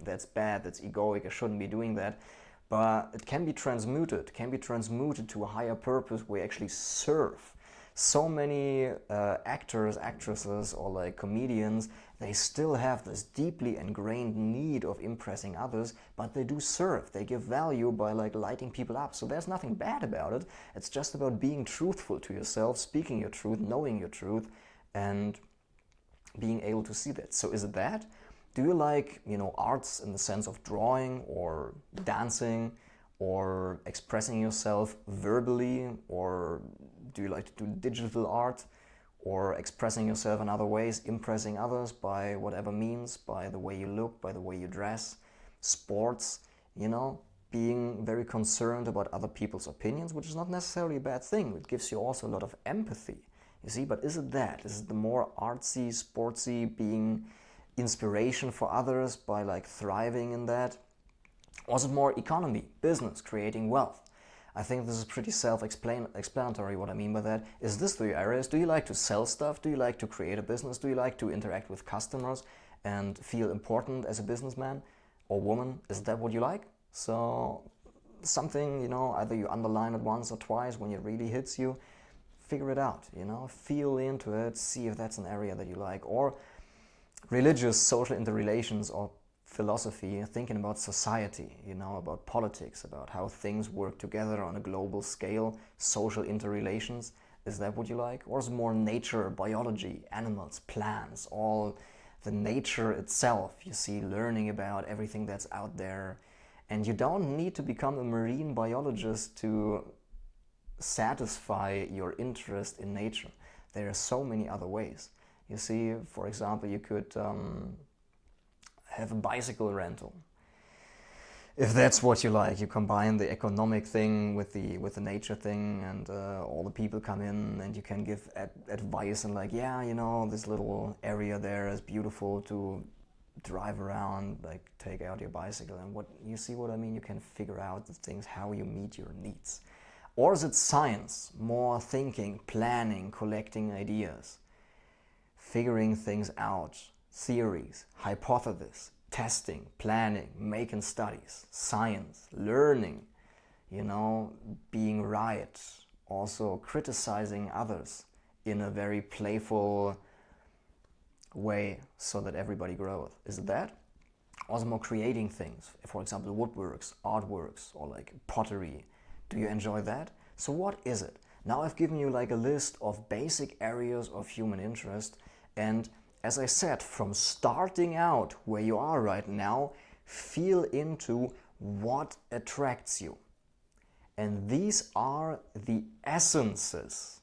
that's bad, that's egoic, I shouldn't be doing that. But it can be transmuted. To a higher purpose where you actually serve. So many actors, actresses, or comedians, they still have this deeply ingrained need of impressing others, but they do serve. They give value by lighting people up. So there's nothing bad about it. It's just about being truthful to yourself, speaking your truth, knowing your truth, and being able to see that. So is it that? Do you like, arts in the sense of drawing or dancing or expressing yourself verbally, or do you like to do digital art or expressing yourself in other ways, impressing others by whatever means, by the way you look, by the way you dress, sports, being very concerned about other people's opinions, which is not necessarily a bad thing. It gives you also a lot of empathy, you see, but is it that? Is it the more artsy, sportsy, being inspiration for others by thriving in that? Or is it more economy, business, creating wealth? I think this is pretty self-explanatory what I mean by that. Is this the areas? Do you like to sell stuff? Do you like to create a business? Do you like to interact with customers and feel important as a businessman or woman? Is that what you like? So something, either you underline it once or twice when it really hits you, figure it out, feel into it, see if that's an area that you like. Or religious, social interrelations, or philosophy, thinking about society, about politics, about how things work together on a global scale, social interrelations. Is that what you like? Or is it more nature, biology, animals, plants, all the nature itself, you see, learning about everything that's out there? And you don't need to become a marine biologist to satisfy your interest in nature. There are so many other ways. You see, for example, you could have a bicycle rental. If that's what you like, you combine the economic thing with the nature thing, and all the people come in and you can give advice and this little area there is beautiful to drive around, take out your bicycle, and you see what I mean? You can figure out the things, how you meet your needs. Or is it science, more thinking, planning, collecting ideas, figuring things out, theories, hypotheses, testing, planning, making studies, science, learning, being right, also criticizing others in a very playful way so that everybody grows? Is it that? Also more creating things, for example, woodworks, artworks, or pottery. Do you enjoy that? So what is it? Now I've given you a list of basic areas of human interest, and as I said, from starting out where you are right now, feel into what attracts you. And these are the essences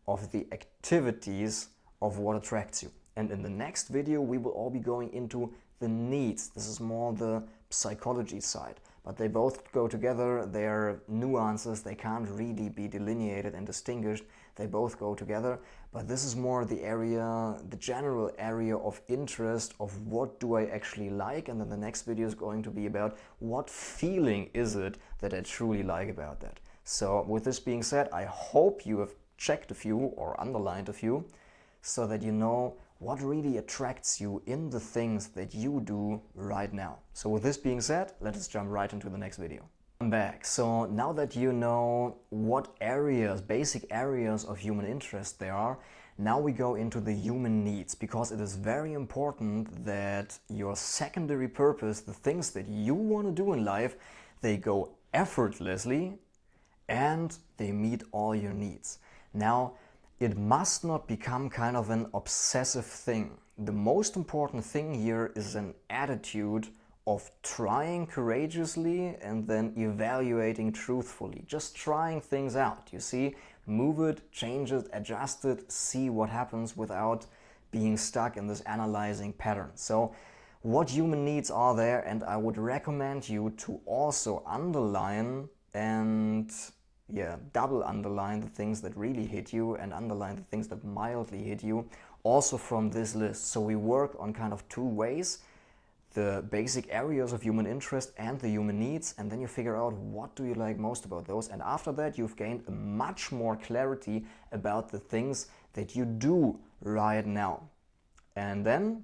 of the activities of what attracts you. And in the next video, we will all be going into the needs. This is more the psychology side, but they both go together. They're nuances. They can't really be delineated and distinguished. They both go together, but this is more the area, the general area of interest of what do I actually like, and then the next video is going to be about what feeling is it that I truly like about that. So with this being said, I hope you have checked a few or underlined a few so that you know what really attracts you in the things that you do right now. So with this being said, let us jump right into the next video. I'm back. So now that you know what areas, basic areas of human interest there are, now we go into the human needs, because it is very important that your secondary purpose, the things that you want to do in life, they go effortlessly and they meet all your needs. Now, it must not become kind of an obsessive thing. The most important thing here is an attitude of trying courageously and then evaluating truthfully. Just trying things out, you see? Move it, change it, adjust it, see what happens without being stuck in this analyzing pattern. So what human needs are there, and I would recommend you to also underline and double underline the things that really hit you and underline the things that mildly hit you also from this list. So we work on kind of two ways: the basic areas of human interest and the human needs, and then you figure out what do you like most about those, and after that you've gained a much more clarity about the things that you do right now. And then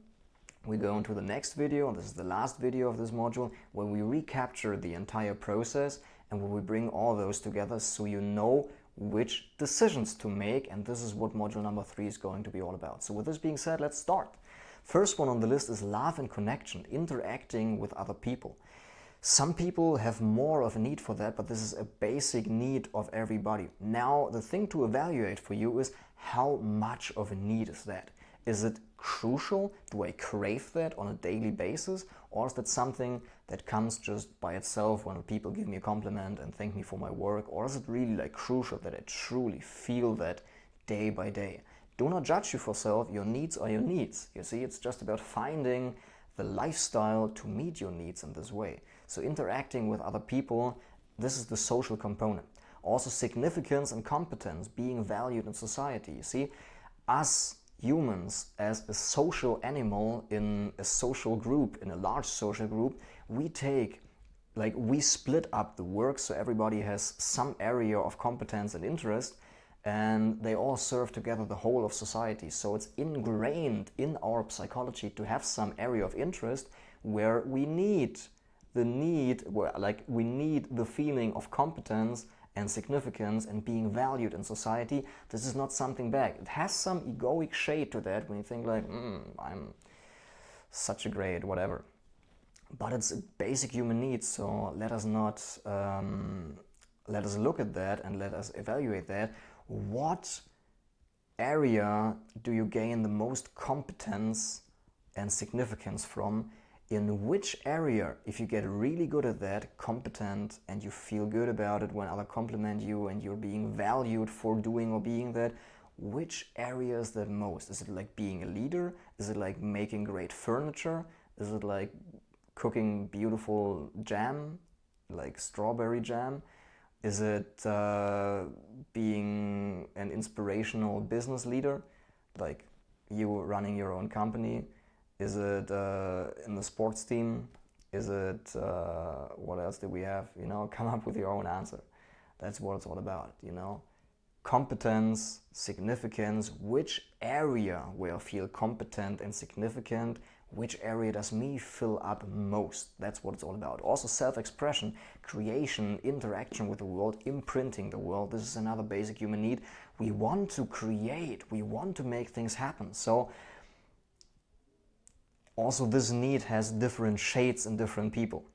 we go into the next video, and this is the last video of this module, where we recapture the entire process and where we bring all those together so you know which decisions to make, and this is what module number 3 is going to be all about. So with this being said, let's start. First one on the list is love and connection, interacting with other people. Some people have more of a need for that, but this is a basic need of everybody. Now, the thing to evaluate for you is how much of a need is that? Is it crucial? Do I crave that on a daily basis? Or is that something that comes just by itself when people give me a compliment and thank me for my work? Or is it really like crucial that I truly feel that day by day? Do not judge yourself. Your needs are your needs. You see, it's just about finding the lifestyle to meet your needs in this way. So interacting with other people, this is the social component. Also significance and competence, being valued in society. You see, us humans as a social animal in a social group, in a large social group, we split up the work so everybody has some area of competence and interest, and they all serve together the whole of society. So it's ingrained in our psychology to have some area of interest where we need the feeling of competence and significance and being valued in society. This is not something bad. It has some egoic shade to that when you think like, I'm such a great whatever. But it's a basic human need, so let us look at that and let us evaluate that. What area do you gain the most competence and significance from? In which area, if you get really good at that, competent, and you feel good about it when others compliment you and you're being valued for doing or being that, which area is that most? Is it like being a leader? Is it like making great furniture? Is it like cooking beautiful jam, like strawberry jam? Is it being an inspirational business leader, like you running your own company? Is it in the sports team? Is it, what else do we have? You know, come up with your own answer. That's what it's all about, you know. Competence, significance, which area where I feel competent and significant, which area does me fill up most? That's what it's all about. Also self-expression, creation, interaction with the world, imprinting the world. This is another basic human need. We want to create, we want to make things happen. So also this need has different shades in different people.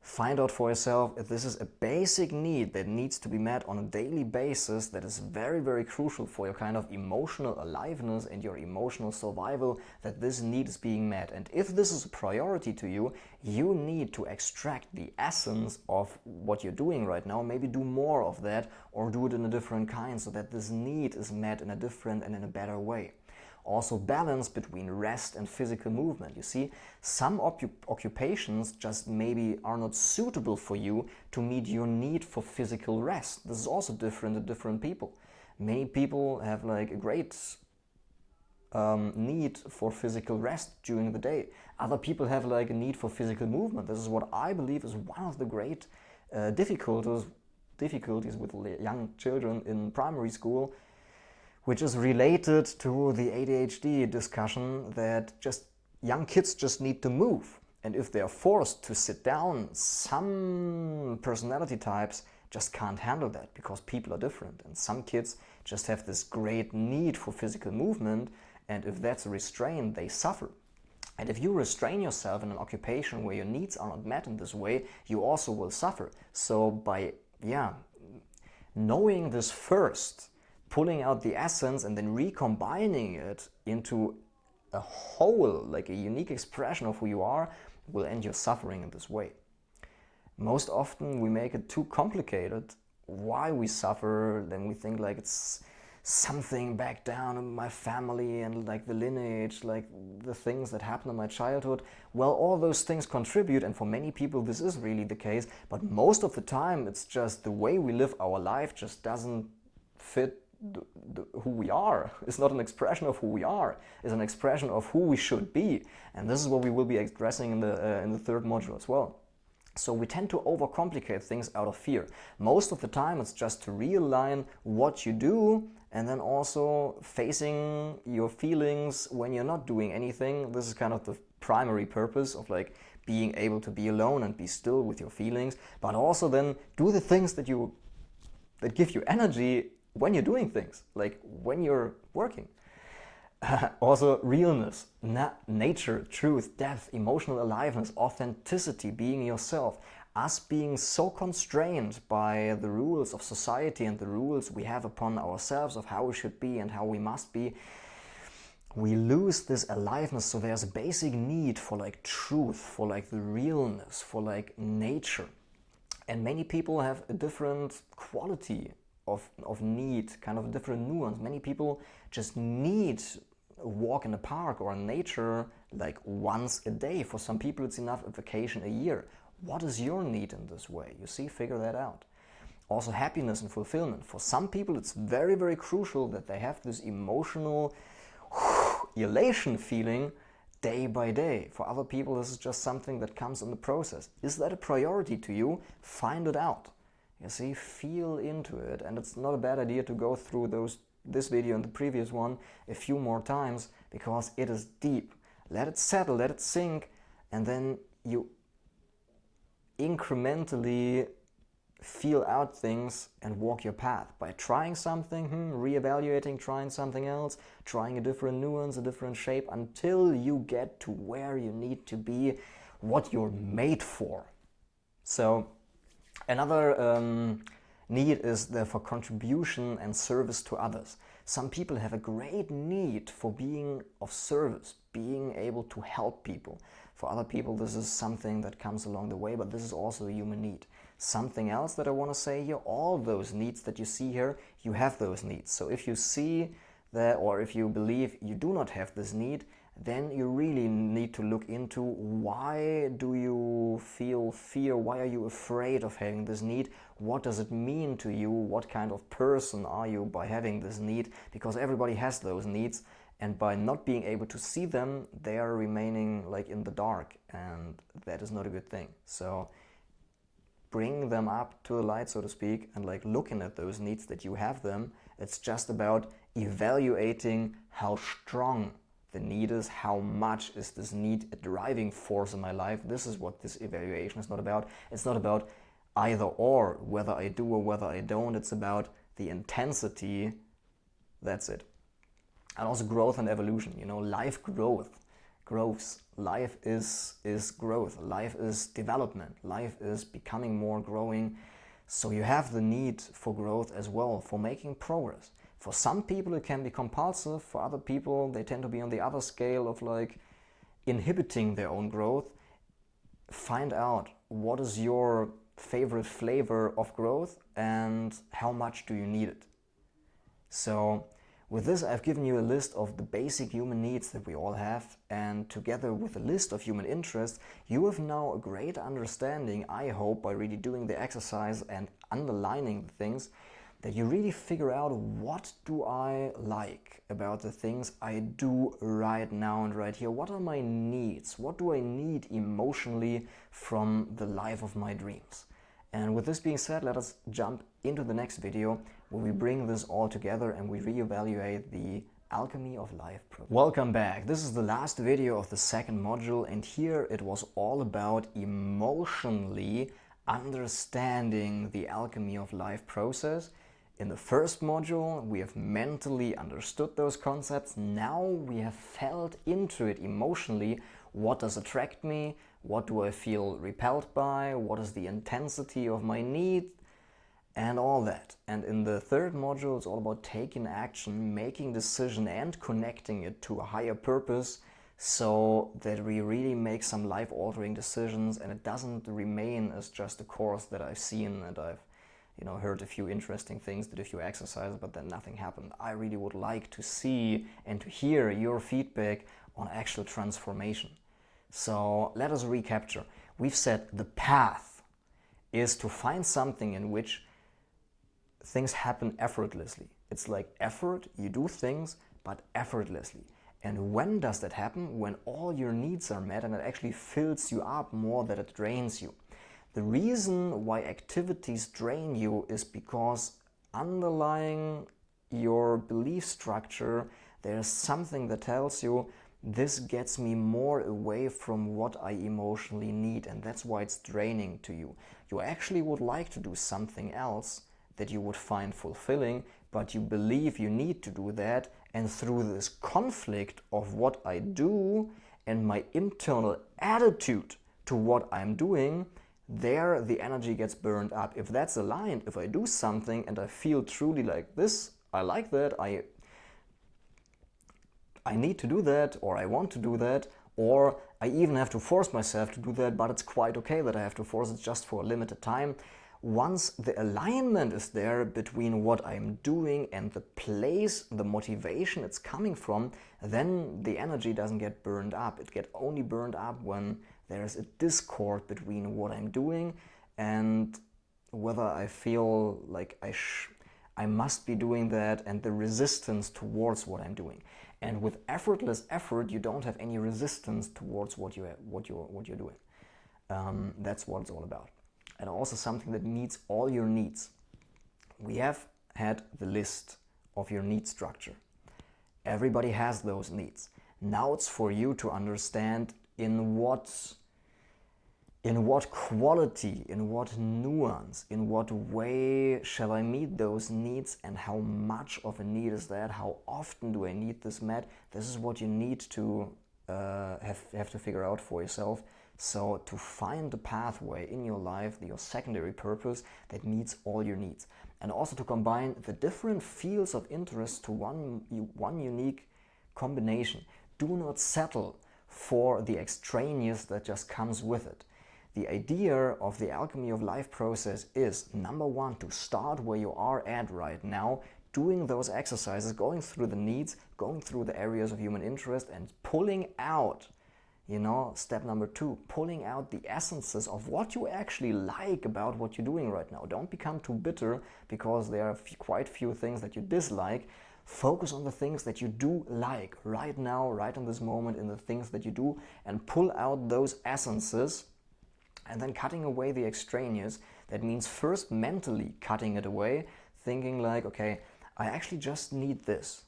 Find out for yourself if this is a basic need that needs to be met on a daily basis, that is very, very crucial for your kind of emotional aliveness and your emotional survival, that this need is being met. And if this is a priority to you, you need to extract the essence of what you're doing right now, maybe do more of that or do it in a different kind so that this need is met in a different and in a better way. Also balance between rest and physical movement. You see, some occupations just maybe are not suitable for you to meet your need for physical rest. This is also different in different people. Many people have like a great need for physical rest during the day. Other people have like a need for physical movement. This is what I believe is one of the great difficulties with young children in primary school, which is related to the ADHD discussion, that just young kids just need to move. And if they are forced to sit down, some personality types just can't handle that because people are different. And some kids just have this great need for physical movement, and if that's restrained, they suffer. And if you restrain yourself in an occupation where your needs are not met in this way, you also will suffer. So by knowing this first, pulling out the essence and then recombining it into a whole, like a unique expression of who you are, will end your suffering in this way. Most often we make it too complicated why we suffer, then we think like it's something back down in my family and like the lineage, like the things that happened in my childhood. Well, all those things contribute, and for many people this is really the case, but most of the time it's just the way we live our life just doesn't fit who we are. It's not an expression of who we are, it's an expression of who we should be. And this is what we will be addressing in the third module as well. So we tend to overcomplicate things out of fear. Most of the time it's just to realign what you do, and then also facing your feelings when you're not doing anything. This is kind of the primary purpose of like being able to be alone and be still with your feelings, but also then do the things that give you energy when you're doing things, like when you're working. Also realness, nature, truth, depth, emotional aliveness, authenticity, being yourself. Us being so constrained by the rules of society and the rules we have upon ourselves of how we should be and how we must be, we lose this aliveness. So there's a basic need for like truth, for like the realness, for like nature. And many people have a different quality of need, kind of a different nuance. Many people just need a walk in the park or in nature like once a day. For some people it's enough a vacation a year. What is your need in this way? You see, figure that out. Also happiness and fulfillment. For some people it's very, very crucial that they have this emotional elation feeling day by day. For other people this is just something that comes in the process. Is that a priority to you? Find it out. You see, feel into it. And it's not a bad idea to go through this video and the previous one a few more times, because it is deep. Let it settle, let it sink, and then you incrementally feel out things and walk your path by trying something, reevaluating, trying something else, trying a different nuance, a different shape, until you get to where you need to be, what you're made for. So another need is for contribution and service to others. Some people have a great need for being of service, being able to help people. For other people this is something that comes along the way, but this is also a human need. Something else that I want to say here, all those needs that you see here, you have those needs. So if you see that, or if you believe you do not have this need, then you really need to look into why do you feel fear, why are you afraid of having this need, what does it mean to you, what kind of person are you by having this need, because everybody has those needs, and by not being able to see them, they are remaining like in the dark, and that is not a good thing. So bring them up to the light, so to speak, and like looking at those needs that you have them. It's just about evaluating how strong the need is, how much is this need a driving force in my life. This is what this evaluation is not about. It's not about either or, whether I do or whether I don't. It's about the intensity. That's it. And also growth and evolution. You know, life grows. Life is growth. Life is development. Life is becoming more, growing. So you have the need for growth as well, for making progress. For some people it can be compulsive, for other people they tend to be on the other scale of like inhibiting their own growth. Find out what is your favorite flavor of growth and how much do you need it. So with this I've given you a list of the basic human needs that we all have, and together with a list of human interests you have now a great understanding, I hope, by really doing the exercise and underlining the things, that you really figure out what do I like about the things I do right now and right here. What are my needs? What do I need emotionally from the life of my dreams? And with this being said, let us jump into the next video where we bring this all together and we reevaluate the Alchemy of Life process. Welcome back. This is the last video of the second module, and here it was all about emotionally understanding the Alchemy of Life process. In the first module, we have mentally understood those concepts. Now we have felt into it emotionally. What does attract me? What do I feel repelled by? What is the intensity of my need? And all that. And in the third module, it's all about taking action, making decision, and connecting it to a higher purpose, so that we really make some life-altering decisions, and it doesn't remain as just a course that I've seen and I've heard a few interesting things, did a few exercises, but then nothing happened. I really would like to see and to hear your feedback on actual transformation. So let us recapture. We've said the path is to find something in which things happen effortlessly. It's like effort, you do things, but effortlessly. And when does that happen? When all your needs are met and it actually fills you up more than it drains you. The reason why activities drain you is because underlying your belief structure, there's something that tells you, this gets me more away from what I emotionally need, and that's why it's draining to you. You actually would like to do something else that you would find fulfilling, but you believe you need to do that, and through this conflict of what I do and my internal attitude to what I'm doing, there the energy gets burned up. If that's aligned, if I do something and I feel truly like this, I like that, I need to do that, or I want to do that, or I even have to force myself to do that, but it's quite okay that I have to force it just for a limited time. Once the alignment is there between what I'm doing and the place, the motivation it's coming from, then the energy doesn't get burned up. It gets only burned up when there's a discord between what I'm doing and whether I feel like I must be doing that, and the resistance towards what I'm doing. And with effortless effort, you don't have any resistance towards what you're doing. That's what it's all about. And also something that meets all your needs. We have had the list of your need structure. Everybody has those needs. Now it's for you to understand in what quality, in what nuance, in what way shall I meet those needs, and how much of a need is that? How often do I need this met? This is what you need to have to figure out for yourself. So to find the pathway in your life, your secondary purpose that meets all your needs. And also to combine the different fields of interest to one unique combination. Do not settle for the extraneous that just comes with it. The idea of the Alchemy of Life process is, number one, to start where you are at right now, doing those exercises, going through the needs, going through the areas of human interest, and pulling out, step number two, pulling out the essences of what you actually like about what you're doing right now. Don't become too bitter because there are quite few things that you dislike. Focus on the things that you do like right now, right in this moment, in the things that you do, and pull out those essences. And then cutting away the extraneous, that means first mentally cutting it away, thinking like, okay, I actually just need this,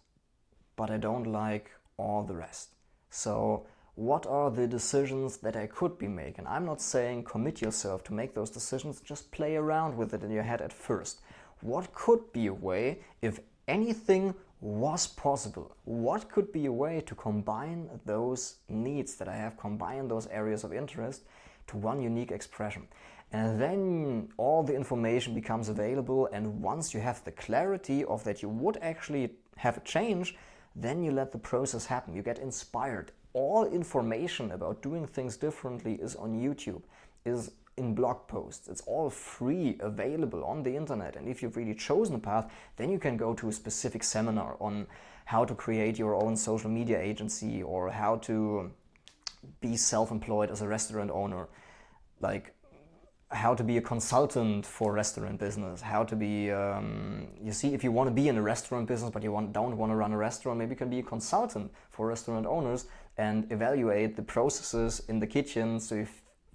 but I don't like all the rest. So what are the decisions that I could be making? I'm not saying commit yourself to make those decisions, just play around with it in your head at first. What could be a way, if anything was possible, what could be a way to combine those needs that I have, combine those areas of interest to one unique expression? And then all the information becomes available, and once you have the clarity of that you would actually have a change, then you let the process happen. You get inspired. All information about doing things differently is on YouTube, is in blog posts. It's all free, available on the internet. And if you've really chosen a path, then you can go to a specific seminar on how to create your own social media agency, or how to be self-employed as a restaurant owner, like how to be a consultant for restaurant business, how to be, you see, if you want to be in a restaurant business but you don't want to run a restaurant, maybe you can be a consultant for restaurant owners and evaluate the processes in the kitchen, so you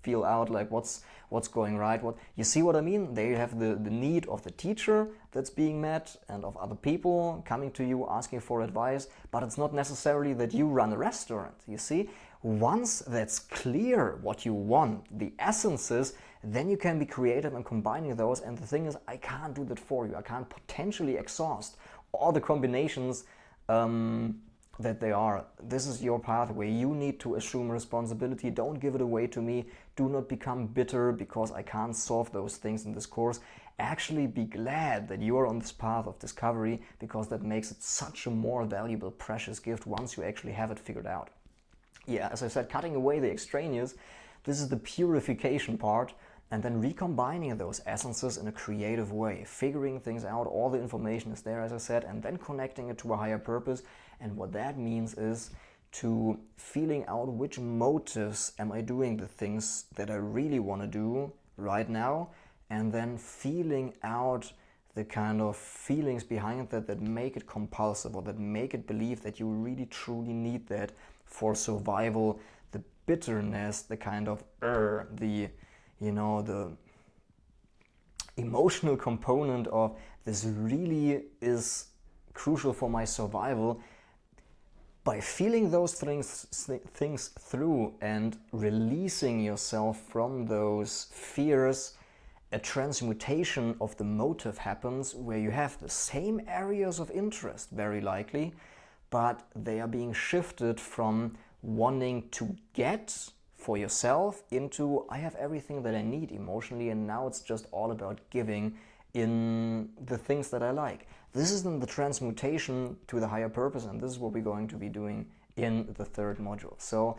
feel out like what's going right. You see what I mean? There you have the need of the teacher that's being met and of other people coming to you asking for advice, but it's not necessarily that you run a restaurant, you see? Once that's clear what you want, the essences, then you can be creative in combining those. And the thing is, I can't do that for you. I can't potentially exhaust all the combinations that they are. This is your path where you need to assume responsibility. Don't give it away to me. Do not become bitter because I can't solve those things in this course. Actually be glad that you are on this path of discovery, because that makes it such a more valuable, precious gift once you actually have it figured out. Yeah, as I said, cutting away the extraneous, this is the purification part, and then recombining those essences in a creative way, figuring things out. All the information is there, as I said, and then connecting it to a higher purpose. And what that means is to feeling out which motives am I doing the things that I really want to do right now, and then feeling out the kind of feelings behind that make it compulsive, or that make it believe that you really truly need that for survival. The bitterness, the kind of the emotional component of this really is crucial for my survival. By feeling those things through and releasing yourself from those fears, a transmutation of the motive happens where you have the same areas of interest, very likely, but they are being shifted from wanting to get for yourself into I have everything that I need emotionally, and now it's just all about giving in the things that I like. This is then the transmutation to the higher purpose, and this is what we're going to be doing in the third module. So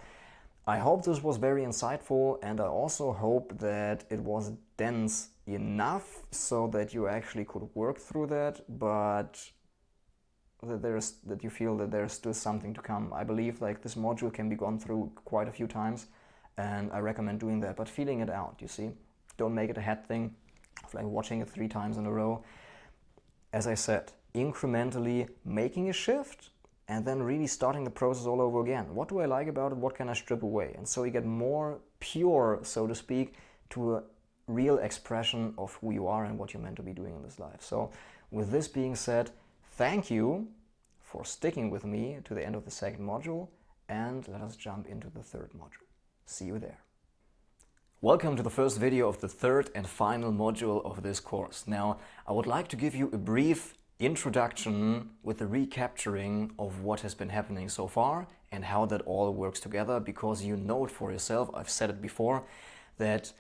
I hope this was very insightful, and I also hope that it was dense enough so that you actually could work through that, but that you feel that there's still something to come. I believe like this module can be gone through quite a few times, and I recommend doing that, but feeling it out, you see. Don't make it a head thing of like watching it 3 times in a row. As I said, incrementally making a shift and then really starting the process all over again. What do I like about it? What can I strip away? And so you get more pure, so to speak, to a real expression of who you are and what you're meant to be doing in this life. So with this being said, thank you for sticking with me to the end of the second module, and let us jump into the third module. See you there. Welcome to the first video of the third and final module of this course. Now, I would like to give you a brief introduction with a recapturing of what has been happening so far and how that all works together, because you know it for yourself, I've said it before, that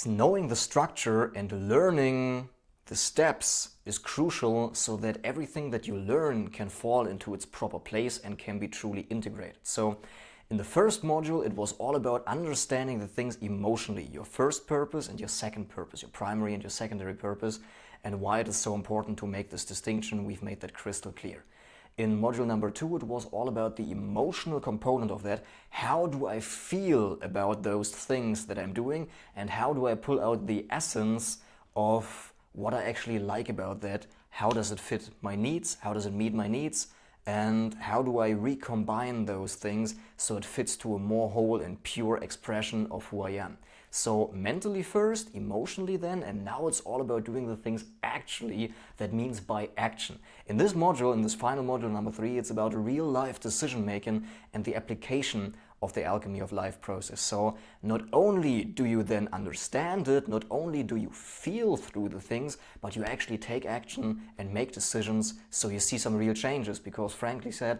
knowing the structure and learning the steps is crucial so that everything that you learn can fall into its proper place and can be truly integrated. So in the first module, it was all about understanding the things emotionally, your first purpose and your second purpose, your primary and your secondary purpose, and why it is so important to make this distinction. We've made that crystal clear. In module number 2, it was all about the emotional component of that. How do I feel about those things that I'm doing, and how do I pull out the essence of what I actually like about that? How does it fit my needs? How does it meet my needs? And how do I recombine those things so it fits to a more whole and pure expression of who I am? So mentally first, emotionally then, and now it's all about doing the things actually. That means by action. In this module, in this final module number 3, it's about real life decision making and the application of the alchemy of life process. So not only do you then understand it, not only do you feel through the things, but you actually take action and make decisions so you see some real changes. Because frankly said,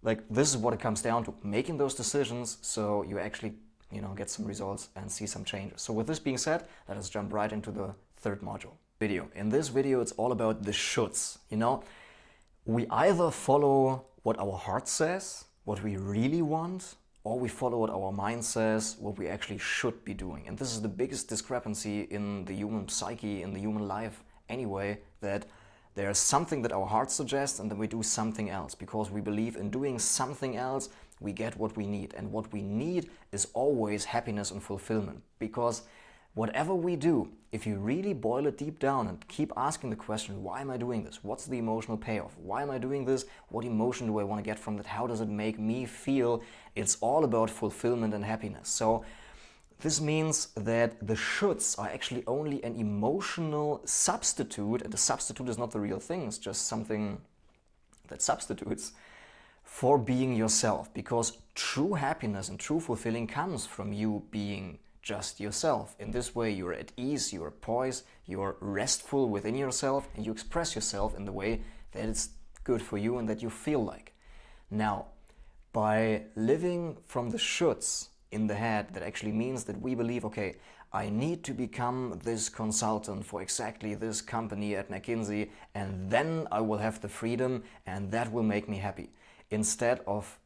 like this is what it comes down to, making those decisions so you actually get some results and see some changes. So with this being said, let us jump right into the third module. In this video, it's all about the shoulds. We either follow what our heart says, what we really want, or we follow what our mind says, what we actually should be doing. And this is the biggest discrepancy in the human psyche, in the human life anyway, that there's something that our heart suggests and then we do something else because we believe in doing something else we get what we need. And what we need is always happiness and fulfillment, because whatever we do, if you really boil it deep down and keep asking the question, why am I doing this? What's the emotional payoff? Why am I doing this? What emotion do I want to get from that? How does it make me feel? It's all about fulfillment and happiness. So This means that the shoulds are actually only an emotional substitute, and the substitute is not the real thing, it's just something that substitutes for being yourself, because true happiness and true fulfilling comes from you being just yourself. In this way you're at ease, you're poised, you're restful within yourself, and you express yourself in the way that it's good for you and that you feel like. Now, by living from the shoulds in the head, that actually means that we believe, okay, I need to become this consultant for exactly this company at McKinsey, and then I will have the freedom and that will make me happy. Instead of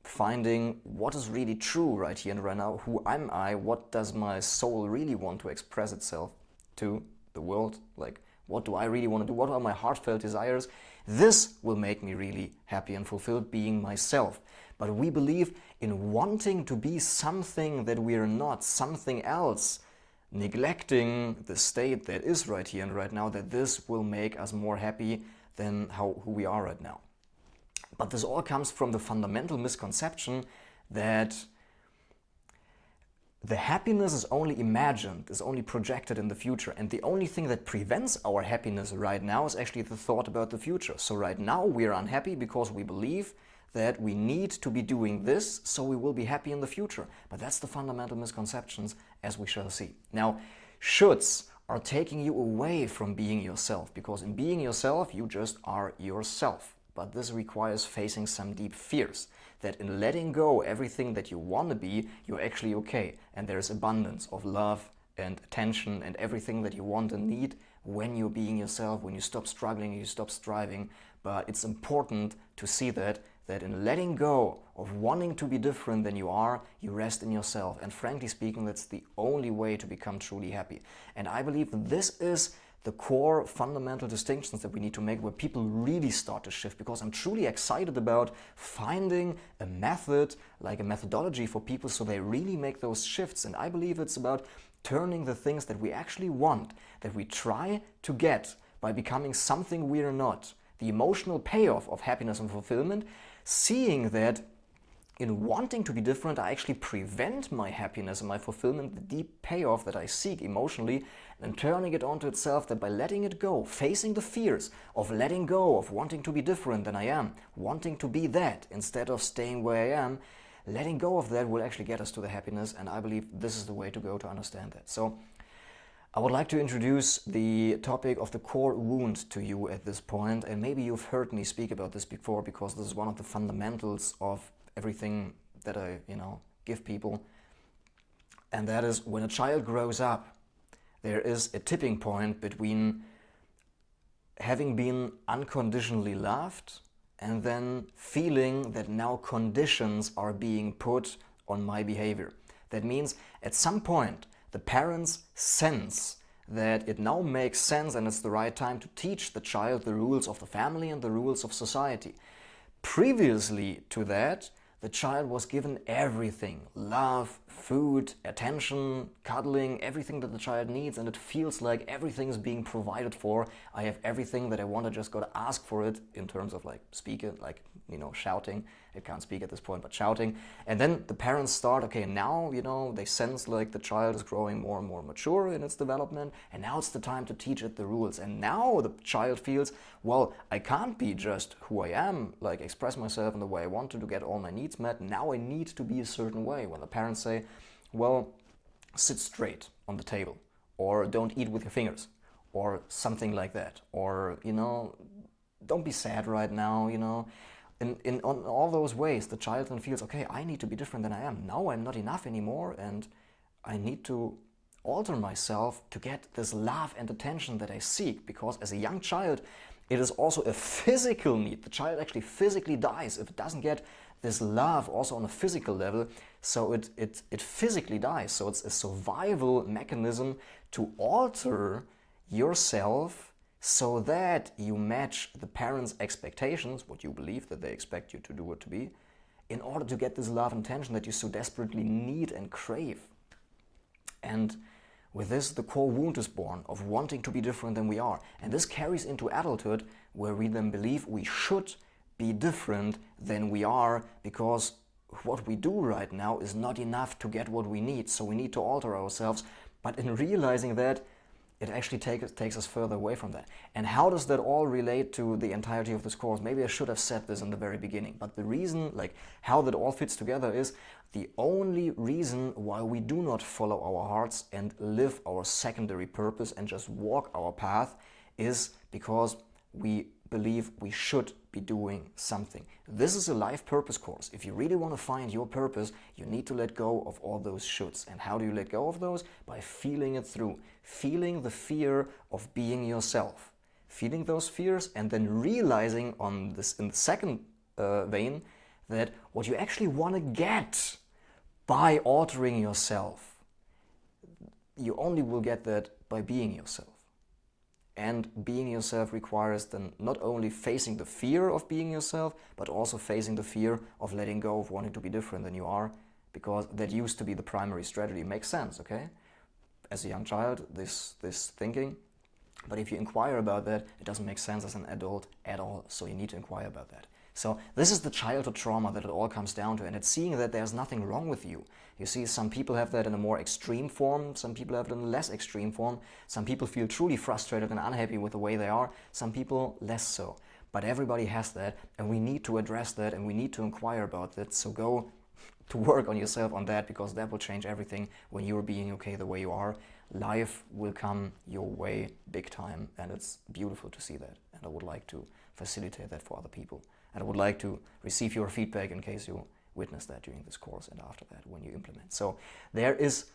finding what is really true right here and right now, who am I, what does my soul really want to express itself to the world, like what do I really want to do, what are my heartfelt desires, this will make me really happy and fulfilled being myself. But we believe in wanting to be something that we are not, something else, neglecting the state that is right here and right now, that this will make us more happy than who we are right now. But this all comes from the fundamental misconception that the happiness is only imagined, is only projected in the future, and the only thing that prevents our happiness right now is actually the thought about the future. So right now we are unhappy because we believe that we need to be doing this, so we will be happy in the future. But that's the fundamental misconceptions, as we shall see. Now, shoulds are taking you away from being yourself, because in being yourself, you just are yourself. But this requires facing some deep fears, that in letting go everything that you want to be, you're actually okay. And there's abundance of love and attention and everything that you want and need when you're being yourself, when you stop struggling, you stop striving. But it's important to see that in letting go of wanting to be different than you are, you rest in yourself. And frankly speaking, that's the only way to become truly happy. And I believe this is the core fundamental distinctions that we need to make, where people really start to shift, because I'm truly excited about finding a method, like a methodology for people, so they really make those shifts. And I believe it's about turning the things that we actually want, that we try to get by becoming something we are not, the emotional payoff of happiness and fulfillment, seeing that in wanting to be different, I actually prevent my happiness and my fulfillment, the deep payoff that I seek emotionally, and turning it onto itself, that by letting it go, facing the fears of letting go, of wanting to be different than I am, wanting to be that instead of staying where I am, letting go of that will actually get us to the happiness, and I believe this is the way to go to understand that. So I would like to introduce the topic of the core wound to you at this point, and maybe you've heard me speak about this before, because this is one of the fundamentals of everything that I give people. And that is, when a child grows up, there is a tipping point between having been unconditionally loved and then feeling that now conditions are being put on my behavior. That means at some point the parents sense that it now makes sense and it's the right time to teach the child the rules of the family and the rules of society. Previously to that, the child was given everything: love, food, attention, cuddling, everything that the child needs, and it feels like everything is being provided for. I have everything that I want, I just got to ask for it, in terms of like speaking, like shouting. It can't speak at this point, but shouting. And then the parents start, okay, now they sense like the child is growing more and more mature in its development, and now it's the time to teach it the rules. And now the child feels, well, I can't be just who I am, like express myself in the way I want to get all my needs met. Now I need to be a certain way. When the parents say, well, sit straight on the table, or don't eat with your fingers, or something like that, or don't be sad right now, in all those ways, the child then feels, okay, I need to be different than I am. Now I'm not enough anymore, and I need to alter myself to get this love and attention that I seek. Because as a young child, it is also a physical need. The child actually physically dies if it doesn't get this love also on a physical level. So it physically dies. So it's a survival mechanism to alter yourself so that you match the parents' expectations, what you believe that they expect you to do or to be, in order to get this love and attention that you so desperately need and crave. And with this, the core wound is born, of wanting to be different than we are. And this carries into adulthood, where we then believe we should be different than we are, because what we do right now is not enough to get what we need, so we need to alter ourselves. But in realizing that, it actually takes us further away from that. And how does that all relate to the entirety of this course? Maybe I should have said this in the very beginning, but the reason, like how that all fits together, is the only reason why we do not follow our hearts and live our secondary purpose and just walk our path is because we believe we should be doing something. This is a life purpose course. If you really want to find your purpose, you need to let go of all those shoulds. And how do you let go of those? By feeling it through. Feeling the fear of being yourself. Feeling those fears and then realizing on this, in the second vein, that what you actually want to get by altering yourself, you only will get that by being yourself. And being yourself requires then not only facing the fear of being yourself, but also facing the fear of letting go of wanting to be different than you are, because that used to be the primary strategy. It makes sense, okay? As a young child, this thinking. But if you inquire about that, it doesn't make sense as an adult at all. So you need to inquire about that. So this is the childhood trauma that it all comes down to, and it's seeing that there's nothing wrong with you. You see, some people have that in a more extreme form, some people have it in a less extreme form, some people feel truly frustrated and unhappy with the way they are, some people less so. But everybody has that, and we need to address that, and we need to inquire about that. So go to work on yourself on that, because that will change everything when you're being okay the way you are. Life will come your way big time, and it's beautiful to see that. And I would like to facilitate that for other people. And I would like to receive your feedback in case you witness that during this course and after that when you implement. So there is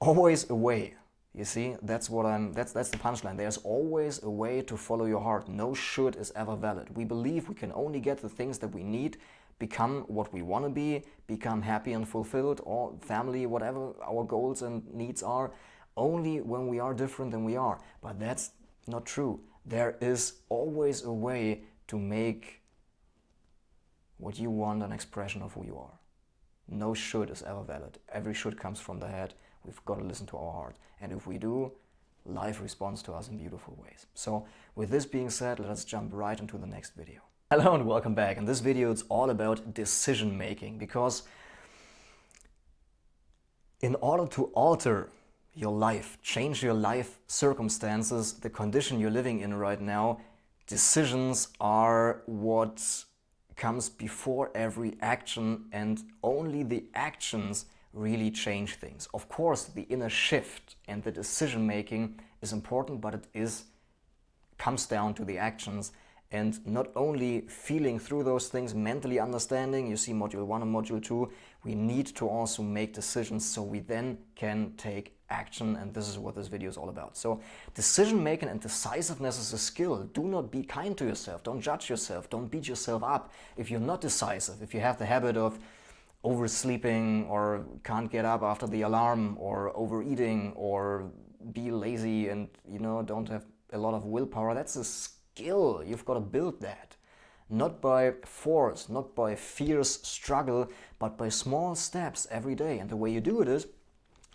always a way. You see, that's the punchline. There's always a way to follow your heart. No should is ever valid. We believe we can only get the things that we need, become what we want to be, become happy and fulfilled, or family, whatever our goals and needs are, only when we are different than we are. But that's not true. There is always a way to make what you want an expression of who you are. No should is ever valid. Every should comes from the head. We've got to listen to our heart. And if we do, life responds to us in beautiful ways. So with this being said, let us jump right into the next video. Hello and welcome back. In this video, it's all about decision making, because in order to alter your life, change your life circumstances, the condition you're living in right now, decisions are what comes before every action, and only the actions really change things. Of course, the inner shift and the decision making is important, but it comes down to the actions, and not only feeling through those things, mentally understanding. You see module 1 and module 2, we need to also make decisions so we then can take action, and this is what this video is all about. So decision making and decisiveness is a skill. Do not be kind to yourself, don't judge yourself, don't beat yourself up if you're not decisive, if you have the habit of oversleeping or can't get up after the alarm, or overeating, or be lazy and don't have a lot of willpower. That's a skill. You've got to build that. Not by force, not by fierce struggle, but by small steps every day. And the way you do it is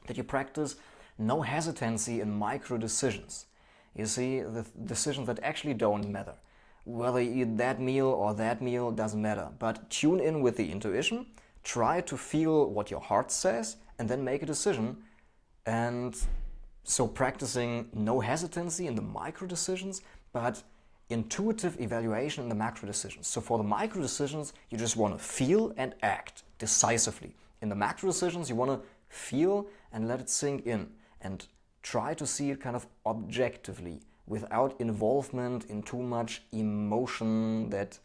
that you practice no hesitancy in micro decisions. You see, the decisions that actually don't matter. Whether you eat that meal or that meal doesn't matter. But tune in with the intuition, try to feel what your heart says, and then make a decision. And so practicing no hesitancy in the micro decisions, but intuitive evaluation in the macro decisions. So for the micro decisions, you just want to feel and act decisively. In the macro decisions, you want to feel and let it sink in, and try to see it kind of objectively, without involvement in too much emotion, that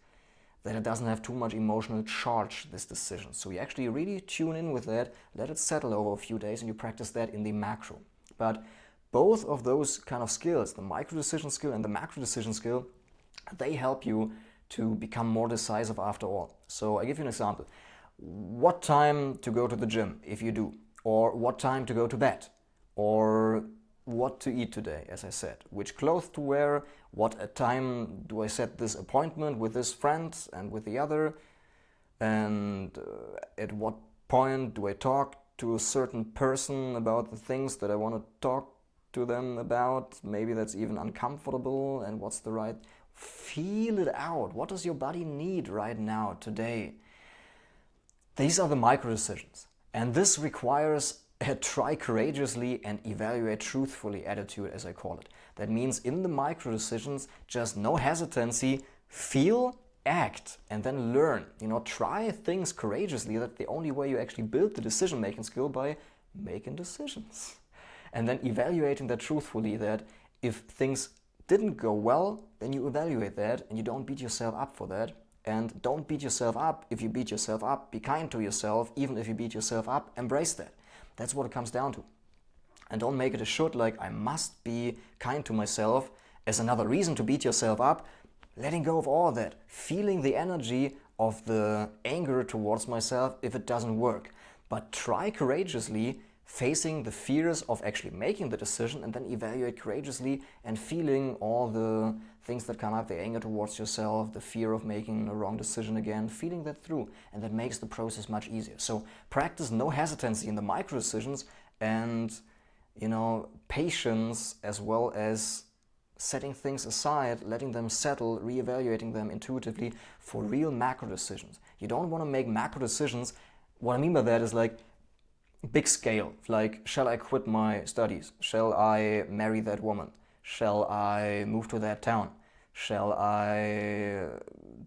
it doesn't have too much emotional charge, this decision. So you actually really tune in with that, let it settle over a few days, and you practice that in the macro. But both of those kind of skills, the micro decision skill and the macro decision skill, they help you to become more decisive after all. So I give you an example. What time to go to the gym, if you do, or what time to go to bed, or what to eat today, as I said, which clothes to wear, what time do I set this appointment with this friend and with the other, and at what point do I talk to a certain person about the things that I want to talk to them about. Maybe that's even uncomfortable, and what's the right... Feel it out. What does your body need right now, today? These are the micro decisions, and this requires a try courageously and evaluate truthfully attitude, as I call it. That means in the micro decisions, just no hesitancy, feel, act, and then learn. Try things courageously. That's the only way you actually build the decision-making skill, by making decisions. And then evaluating that truthfully, that if things didn't go well, then you evaluate that and you don't beat yourself up for that. And don't beat yourself up if you beat yourself up. Be kind to yourself, even if you beat yourself up. Embrace that. That's what it comes down to. And don't make it a should, like I must be kind to myself as another reason to beat yourself up. Letting go of all that. Feeling the energy of the anger towards myself if it doesn't work. But try courageously, facing the fears of actually making the decision, and then evaluate courageously and feeling all the things that come up, the anger towards yourself, the fear of making a wrong decision again, feeling that through, and that makes the process much easier. So practice no hesitancy in the micro decisions, and patience, as well as setting things aside, letting them settle, reevaluating them intuitively for real macro decisions. You don't want to make macro decisions. What I mean by that is like big scale, like shall I quit my studies? Shall I marry that woman? Shall I move to that town? Shall I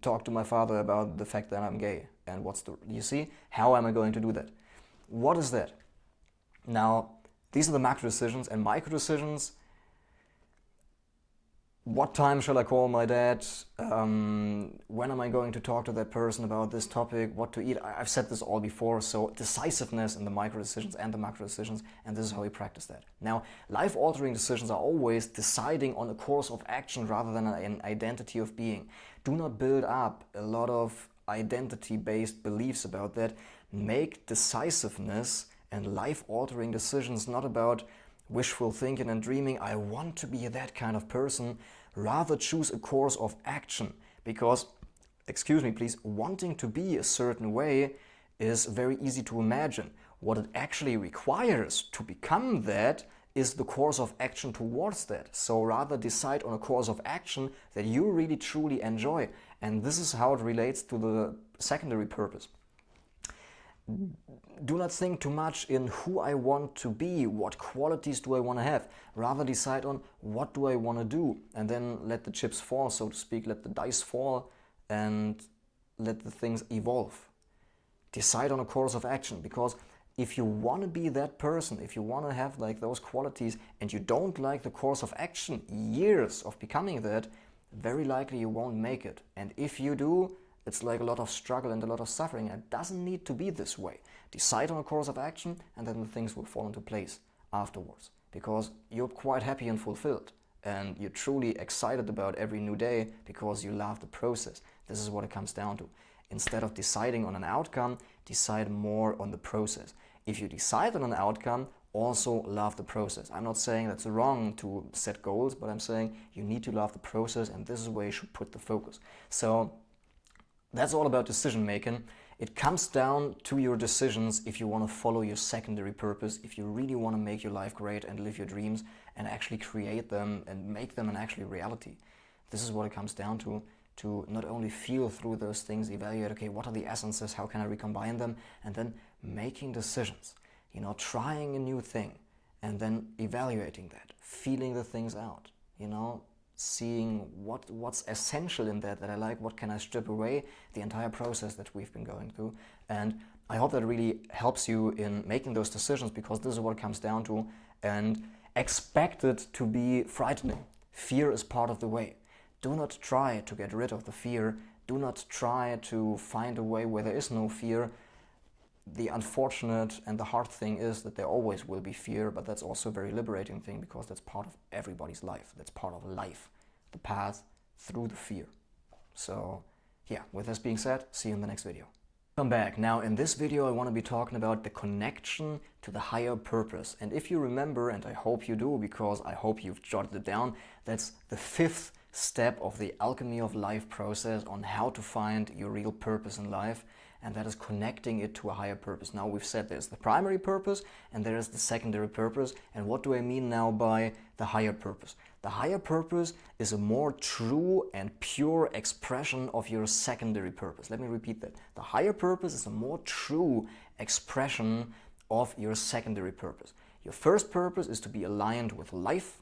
talk to my father about the fact that I'm gay? And you see, how am I going to do that? What is that? Now, these are the macro decisions, and micro decisions. What time shall I call my dad? When am I going to talk to that person about this topic? What to eat? I've said this all before. So decisiveness in the micro decisions and the macro decisions, and this is how we practice that. Now, life-altering decisions are always deciding on a course of action rather than an identity of being. Do not build up a lot of identity-based beliefs about that. Make decisiveness and life-altering decisions not about wishful thinking and dreaming, I want to be that kind of person. Rather choose a course of action, because, excuse me please, wanting to be a certain way is very easy to imagine. What it actually requires to become that is the course of action towards that. So rather decide on a course of action that you really truly enjoy. And this is how it relates to the secondary purpose. Do not think too much in who I want to be, what qualities do I want to have. Rather decide on what do I want to do, and then let the chips fall, so to speak, let the dice fall and let the things evolve. Decide on a course of action, because if you want to be that person, if you want to have like those qualities and you don't like the course of action, years of becoming that, very likely you won't make it. And if you do, it's like a lot of struggle and a lot of suffering. It doesn't need to be this way. Decide on a course of action, and then the things will fall into place afterwards, because you're quite happy and fulfilled, and you're truly excited about every new day because you love the process. This is what it comes down to. Instead of deciding on an outcome, decide more on the process. If you decide on an outcome, also love the process. I'm not saying that's wrong to set goals, but I'm saying you need to love the process, and this is where you should put the focus. So that's all about decision making. It comes down to your decisions if you want to follow your secondary purpose, if you really want to make your life great and live your dreams and actually create them and make them an actual reality. This is what it comes down to not only feel through those things, evaluate, okay, what are the essences, how can I recombine them, and then making decisions, trying a new thing and then evaluating that, feeling the things out, seeing what's essential in that I like, what can I strip away, the entire process that we've been going through. And I hope that really helps you in making those decisions, because this is what it comes down to. And expect it to be frightening. Fear is part of the way. Do not try to get rid of the fear. Do not try to find a way where there is no fear. The unfortunate and the hard thing is that there always will be fear, but that's also a very liberating thing, because that's part of everybody's life. That's part of life, the path through the fear. So yeah, with this being said, see you in the next video. Welcome back. Now in this video I want to be talking about the connection to the higher purpose. And if you remember, and I hope you do, because I hope you've jotted it down, that's the 5th step of the alchemy of life process on how to find your real purpose in life. And that is connecting it to a higher purpose. Now we've said there's the primary purpose and there is the secondary purpose. And what do I mean now by the higher purpose? The higher purpose is a more true and pure expression of your secondary purpose. Let me repeat that. The higher purpose is a more true expression of your secondary purpose. Your first purpose is to be aligned with life,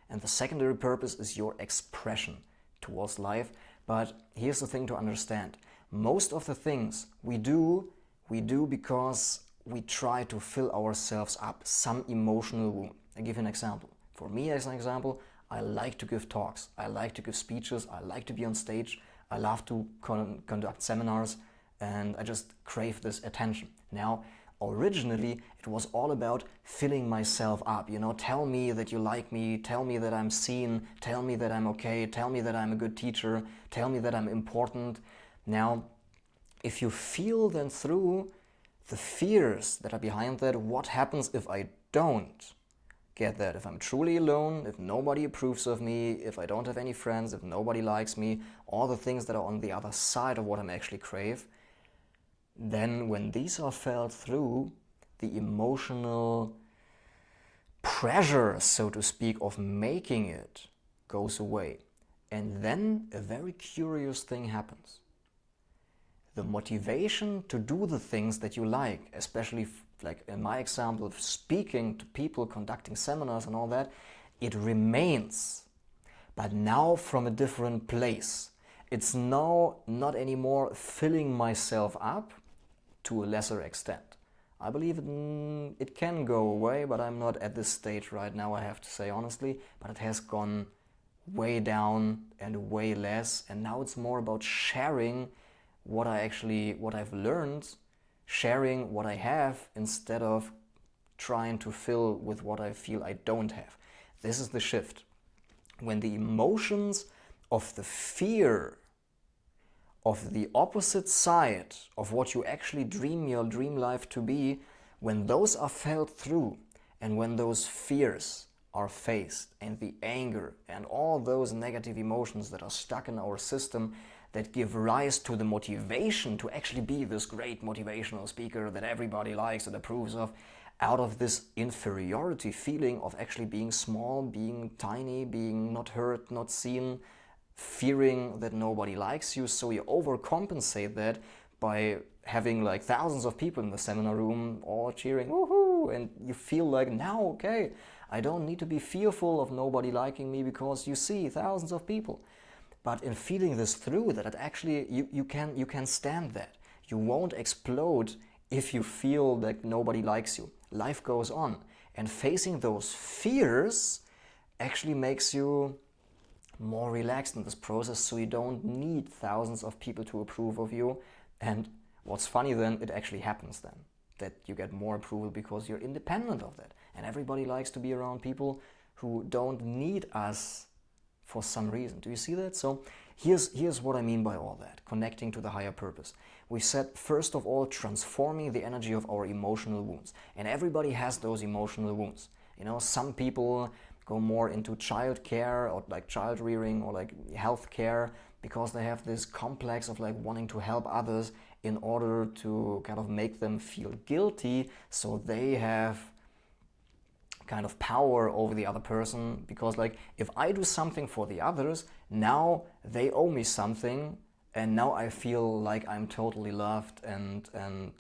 and the secondary purpose is your expression towards life. But here's the thing to understand. Most of the things we do because we try to fill ourselves up some emotional wound. I'll give you an example. For me, as an example, I like to give talks, I like to give speeches, I like to be on stage, I love to conduct seminars, and I just crave this attention. Now, originally, it was all about filling myself up, tell me that you like me, tell me that I'm seen, tell me that I'm okay, tell me that I'm a good teacher, tell me that I'm important. Now, if you feel then through the fears that are behind that, what happens if I don't get that? If I'm truly alone, if nobody approves of me, if I don't have any friends, if nobody likes me, all the things that are on the other side of what I'm actually crave, then when these are felt through, the emotional pressure, so to speak, of making it goes away. And then a very curious thing happens. The motivation to do the things that you like, especially like in my example of speaking to people, conducting seminars and all that, it remains, but now from a different place. It's now not anymore filling myself up to a lesser extent. I believe it can go away, but I'm not at this stage right now, I have to say honestly, but it has gone way down and way less, and now it's more about sharing what I've learned, sharing what I have instead of trying to fill with what I feel I don't have. This is the shift. When the emotions of the fear of the opposite side of what you actually dream your dream life to be, when those are felt through and when those fears are faced and the anger and all those negative emotions that are stuck in our system that give rise to the motivation to actually be this great motivational speaker that everybody likes and approves of, out of this inferiority feeling of actually being small, being tiny, being not heard, not seen, fearing that nobody likes you. So you overcompensate that by having like thousands of people in the seminar room all cheering, woohoo, and you feel like, now, okay, I don't need to be fearful of nobody liking me because you see thousands of people. But in feeling this through, that it actually, you can stand that. You won't explode if you feel that nobody likes you. Life goes on. And facing those fears actually makes you more relaxed in this process, so you don't need thousands of people to approve of you. And what's funny then, it actually happens then, that you get more approval because you're independent of that. And everybody likes to be around people who don't need us for some reason. Do you see that? So here's what I mean by all that, connecting to the higher purpose. We said, first of all, transforming the energy of our emotional wounds. And everybody has those emotional wounds. Some people go more into child care or like child rearing or like health care because they have this complex of like wanting to help others in order to kind of make them feel guilty, so they have kind of power over the other person, because like if I do something for the others, now they owe me something, and now I feel like I'm totally loved and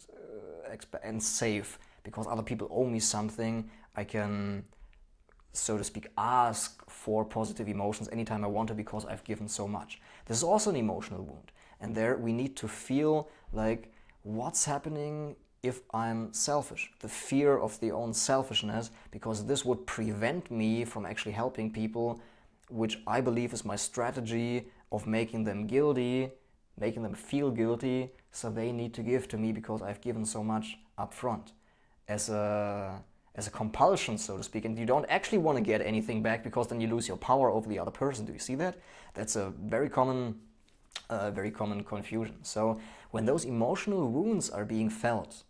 safe because other people owe me something. I can, so to speak, ask for positive emotions anytime I want to because I've given so much. This is also an emotional wound, and there we need to feel like what's happening if I'm selfish, the fear of the own selfishness, because this would prevent me from actually helping people, which I believe is my strategy of making them guilty, making them feel guilty, so they need to give to me because I've given so much up front as a compulsion, so to speak. And you don't actually want to get anything back because then you lose your power over the other person. Do you see that? That's a very common confusion. So when those emotional wounds are being felt,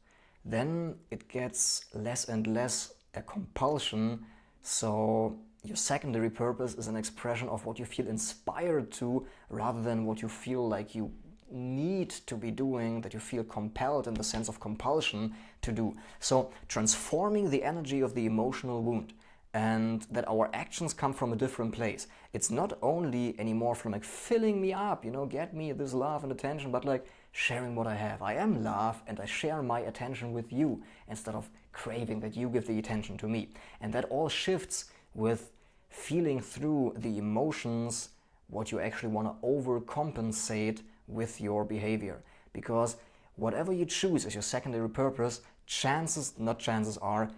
then it gets less and less a compulsion. So your secondary purpose is an expression of what you feel inspired to, rather than what you feel like you need to be doing, that you feel compelled in the sense of compulsion to do. So transforming the energy of the emotional wound. and that our actions come from a different place. It's not only anymore from like filling me up, you know, get me this love and attention, but like sharing what I have. I am love and I share my attention with you instead of craving that you give the attention to me. And that all shifts with feeling through the emotions, what you actually want to overcompensate with your behavior. Because whatever you choose as your secondary purpose, chances are,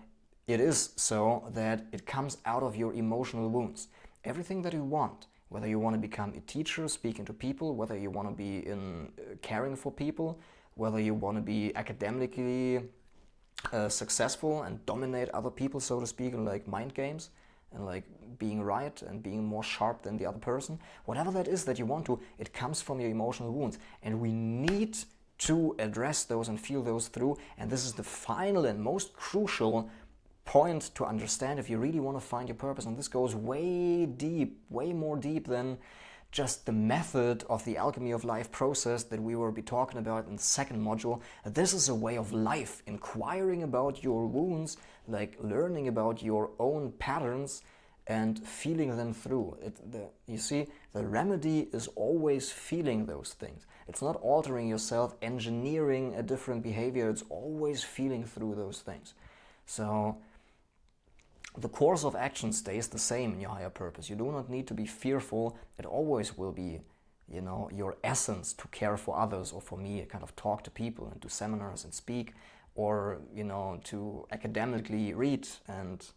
it is so that it comes out of your emotional wounds. Everything that you want, whether you want to become a teacher, speaking to people, whether you want to be in caring for people, whether you want to be academically successful and dominate other people, so to speak, in like mind games, and like being right and being more sharp than the other person, whatever that is that you want to, it comes from your emotional wounds. And we need to address those and feel those through. And this is the final and most crucial point to understand if you really want to find your purpose. And this goes way deep, way more deep than just the method of the alchemy of life process that we will be talking about in the second module. This is a way of life, inquiring about your wounds, like learning about your own patterns and feeling them through. You see, the remedy is always feeling those things. It's not altering yourself, engineering a different behavior. It's always feeling through those things. So the course of action stays the same in your higher purpose. You do not need to be fearful. It always will be, you know, your essence to care for others, or for me, kind of talk to people and do seminars and speak, or, you know, to academically read and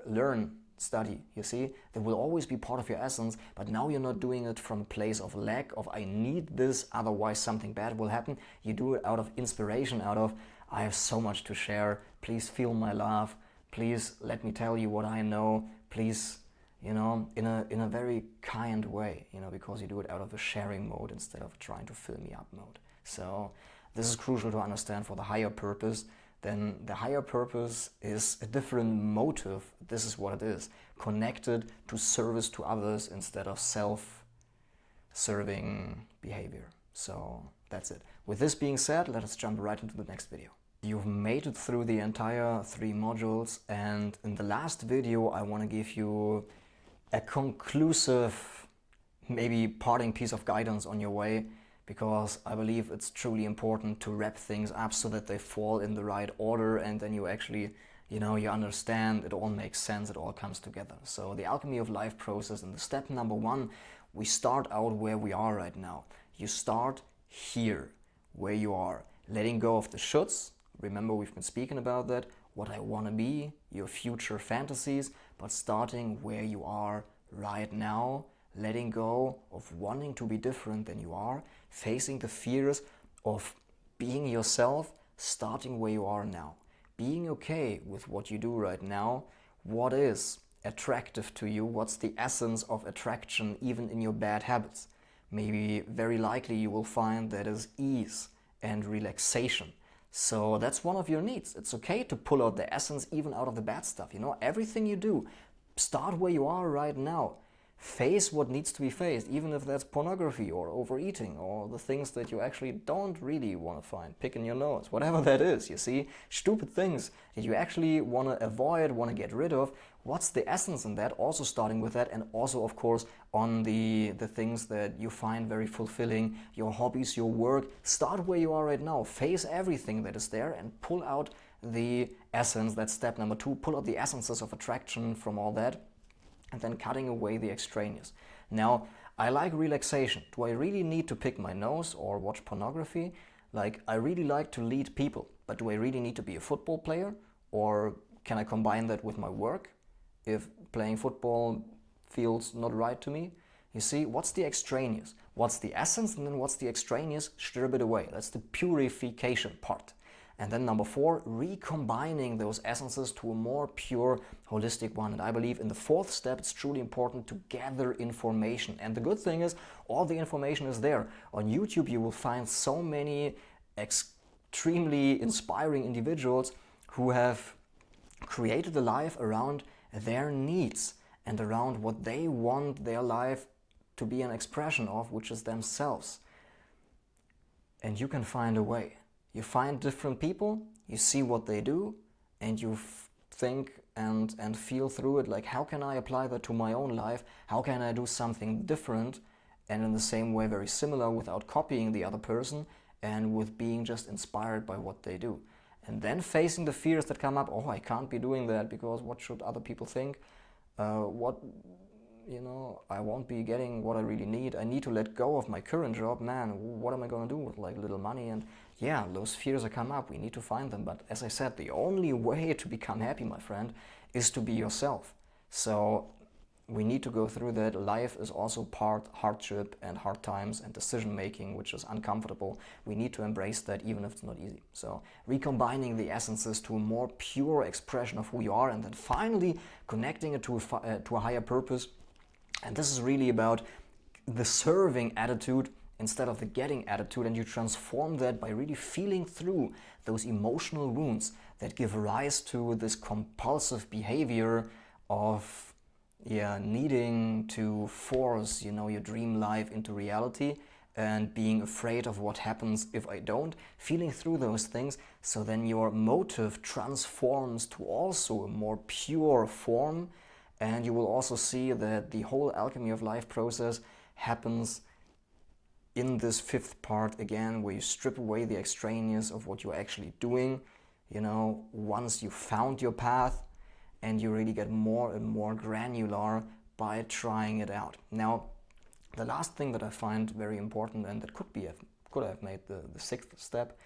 learn, study. You see, that will always be part of your essence, but now you're not doing it from a place of lack, of I need this, otherwise something bad will happen. You do it out of inspiration, out of I have so much to share, please feel my love, please let me tell you what I know, please, you know, in a very kind way, you know, because you do it out of a sharing mode instead of trying to fill me up mode. So this is crucial to understand for the higher purpose. Then the higher purpose is a different motive. This is what it is, connected to service to others instead of self-serving behavior. So that's it. With this being said, let us jump right into the next video. You've made it through the entire 3 modules, and in the last video I want to give you a conclusive, maybe parting piece of guidance on your way, because I believe it's truly important to wrap things up so that they fall in the right order, and then you actually, you know, you understand, it all makes sense, it all comes together. So the alchemy of life process, in the step number 1, we start out where we are right now. You start here, where you are, letting go of the shoulds. Remember, we've been speaking about that, what I want to be, your future fantasies, but starting where you are right now, letting go of wanting to be different than you are, facing the fears of being yourself, starting where you are now, being okay with what you do right now, what is attractive to you, what's the essence of attraction even in your bad habits. Maybe very likely you will find that is ease and relaxation. So that's one of your needs. It's okay to pull out the essence even out of the bad stuff. You know, everything you do, start where you are right now. Face what needs to be faced, even if that's pornography or overeating or the things that you actually don't really want to find, picking your nose, whatever that is, you see, stupid things that you actually want to avoid, want to get rid of. What's the essence in that? Also starting with that, and also, of course, on the things that you find very fulfilling, your hobbies, your work. Start where you are right now, face everything that is there and pull out the essence. That's step number 2, pull out the essences of attraction from all that, and then cutting away the extraneous. Now, I like relaxation. Do I really need to pick my nose or watch pornography? Like, I really like to lead people, but do I really need to be a football player? Or can I combine that with my work if playing football feels not right to me? You see, what's the extraneous? What's the essence, and then what's the extraneous? Strip it away. That's the purification part. And then number 4, recombining those essences to a more pure, holistic one. And I believe in the 4th step, it's truly important to gather information. And the good thing is, all the information is there. On YouTube, you will find so many extremely inspiring individuals who have created a life around their needs and around what they want their life to be an expression of, which is themselves. And you can find a way. You find different people, you see what they do, and you think, and feel through it, like how can I apply that to my own life? How can I do something different and in the same way very similar without copying the other person and with being just inspired by what they do? And then facing the fears that come up, oh, I can't be doing that because what should other people think? I won't be getting what I really need. I need to let go of my current job. Man, what am I going to do with like little money? And yeah, those fears that come up, we need to find them. But as I said, the only way to become happy, my friend, is to be yourself. So we need to go through that. Life is also part hardship and hard times and decision making, which is uncomfortable. We need to embrace that even if it's not easy. So recombining the essences to a more pure expression of who you are, and then finally connecting it to a higher purpose. And this is really about the serving attitude instead of the getting attitude, and you transform that by really feeling through those emotional wounds that give rise to this compulsive behavior of needing to force your dream life into reality and being afraid of what happens if I don't, feeling through those things, so then your motive transforms to also a more pure form. And you will also see that the whole alchemy of life process happens in this fifth part again, where you strip away the extraneous of what you're actually doing, once you found your path, and you really get more and more granular by trying it out. Now, the last thing that I find very important, and that could have made the sixth step,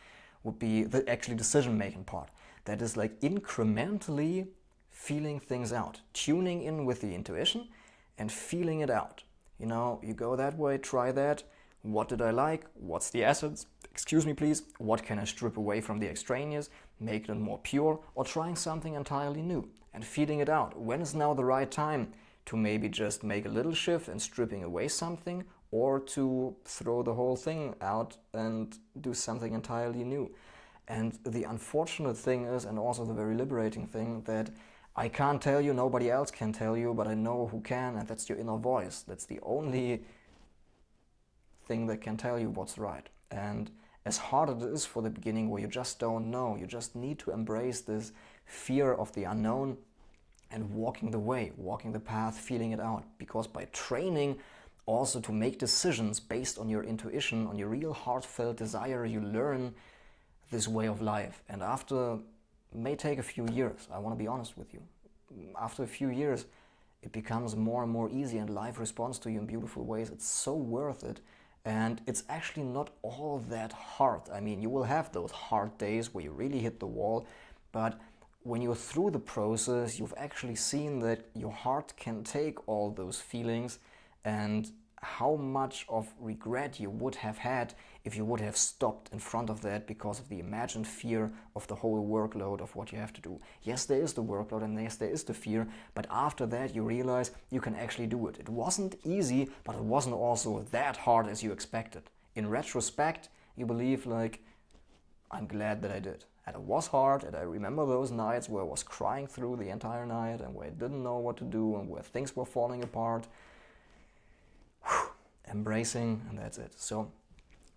would be the actually decision-making part. That is like incrementally feeling things out, tuning in with the intuition and feeling it out. You go that way, try that. What did I like? What's the essence? Excuse me, please. What can I strip away from the extraneous, make it more pure, or trying something entirely new and feeling it out? When is now the right time to maybe just make a little shift and stripping away something, or to throw the whole thing out and do something entirely new? And the unfortunate thing is, and also the very liberating thing, that I can't tell you, nobody else can tell you, but I know who can, and that's your inner voice. That's the only thing that can tell you what's right. And as hard as it is for the beginning, where you just don't know, you just need to embrace this fear of the unknown and walking the way, walking the path, feeling it out. Because by training also to make decisions based on your intuition, on your real heartfelt desire, you learn this way of life. And after may take a few years, I want to be honest with you. After a few years, it becomes more and more easy, and life responds to you in beautiful ways. It's so worth it, and it's actually not all that hard. I mean, you will have those hard days where you really hit the wall, but when you're through the process, you've actually seen that your heart can take all those feelings, and how much of regret you would have had if you would have stopped in front of that because of the imagined fear of the whole workload of what you have to do. Yes, there is the workload, and yes, there is the fear, but after that you realize you can actually do it. It wasn't easy, but it wasn't also that hard as you expected. In retrospect, you believe like, I'm glad that I did. And it was hard, and I remember those nights where I was crying through the entire night and where I didn't know what to do and where things were falling apart. Embracing, and that's it. So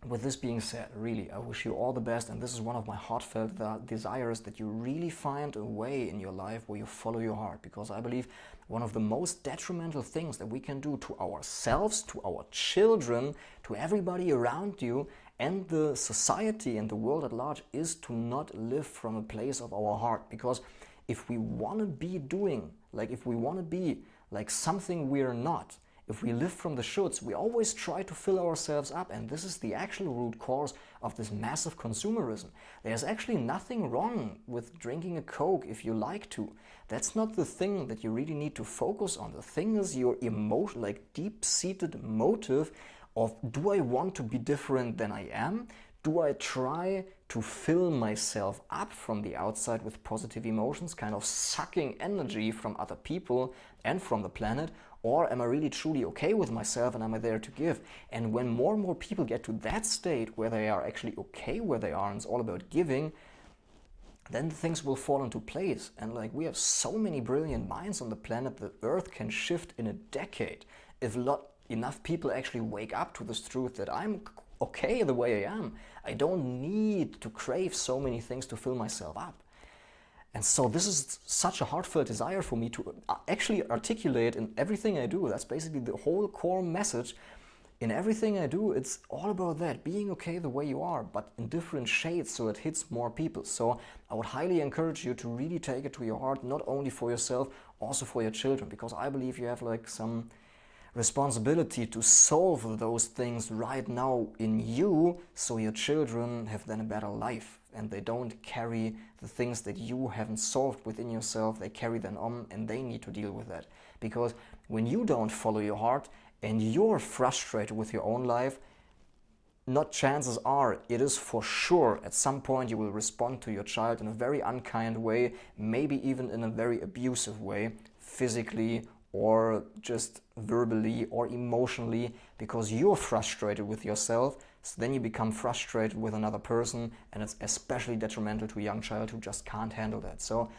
with this being said, really, I wish you all the best, and this is one of my heartfelt desires, that you really find a way in your life where you follow your heart, because I believe one of the most detrimental things that we can do to ourselves, to our children, to everybody around you, and the society and the world at large, is to not live from a place of our heart. Because if we want to be doing, if we want to be like something we're not, if we live from the shoulds, we always try to fill ourselves up, and this is the actual root cause of this massive consumerism. There's actually nothing wrong with drinking a Coke if you like to. That's not the thing that you really need to focus on. The thing is your emotion, deep-seated motive of, do I want to be different than I am? Do I try to fill myself up from the outside with positive emotions, kind of sucking energy from other people and from the planet? Or am I really truly okay with myself, and am I there to give? And when more and more people get to that state where they are actually okay where they are and it's all about giving, then things will fall into place. And we have so many brilliant minds on the planet, the Earth can shift in a decade if enough people actually wake up to this truth that I'm okay the way I am. I don't need to crave so many things to fill myself up. And so this is such a heartfelt desire for me to actually articulate in everything I do. That's basically the whole core message. In everything I do, it's all about that, being okay the way you are, but in different shades so it hits more people. So I would highly encourage you to really take it to your heart, not only for yourself, also for your children, because I believe you have like some responsibility to solve those things right now in you, so your children have then a better life and they don't carry the things that you haven't solved within yourself. They carry them on and they need to deal with that. Because when you don't follow your heart and you're frustrated with your own life, not chances are, it is for sure at some point you will respond to your child in a very unkind way, maybe even in a very abusive way, physically or just verbally or emotionally, because you're frustrated with yourself. So then you become frustrated with another person, and it's especially detrimental to a young child who just can't handle that. So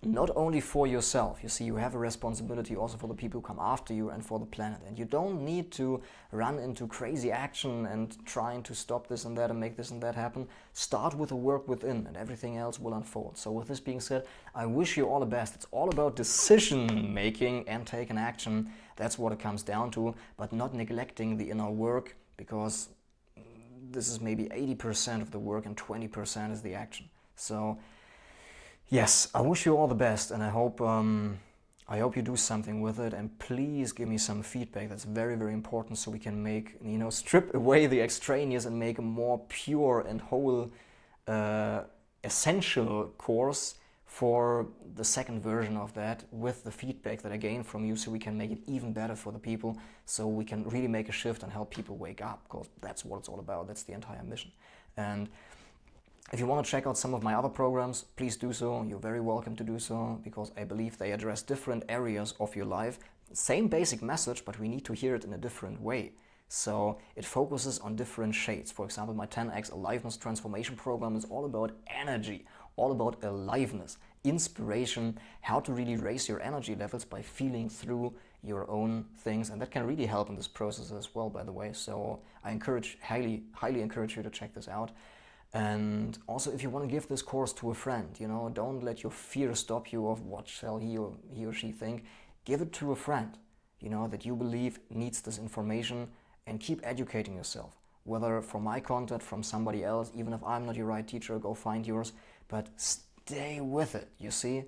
not only for yourself, you see, you have a responsibility also for the people who come after you and for the planet. And you don't need to run into crazy action and trying to stop this and that and make this and that happen. Start with the work within and everything else will unfold. So with this being said, I wish you all the best. It's all about decision making and taking action. That's what it comes down to, but not neglecting the inner work, because this is maybe 80% of the work and 20% is the action. So yes, I wish you all the best, and I hope you do something with it. And please give me some feedback. That's very, very important, so we can make, strip away the extraneous and make a more pure and whole, essential course for the second version of that, with the feedback that I gain from you, so we can make it even better for the people, so we can really make a shift and help people wake up, because that's what it's all about. That's the entire mission. And if you want to check out some of my other programs, please do so. You're very welcome to do so, because I believe they address different areas of your life. Same basic message, but we need to hear it in a different way. So it focuses on different shades. For example, my 10x Aliveness Transformation Program is all about energy, all about aliveness, inspiration, how to really raise your energy levels by feeling through your own things. And that can really help in this process as well, by the way. So I highly encourage you to check this out. And also, if you want to give this course to a friend, don't let your fear stop you of what shall he or she think. Give it to a friend, that you believe needs this information, and keep educating yourself. Whether from my content, from somebody else, even if I'm not your right teacher, go find yours, but stay with it, you see?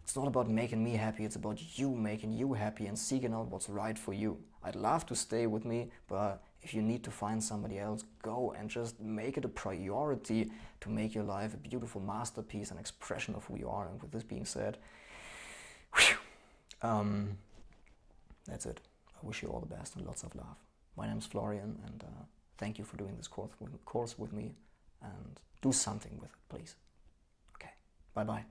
It's not about making me happy, it's about you making you happy and seeking out what's right for you. I'd love to stay with me, but if you need to find somebody else, go and just make it a priority to make your life a beautiful masterpiece, an expression of who you are. And with this being said, that's it. I wish you all the best and lots of love. My name's Florian, and thank you for doing this course with me, and do something with it, please. Okay, bye-bye.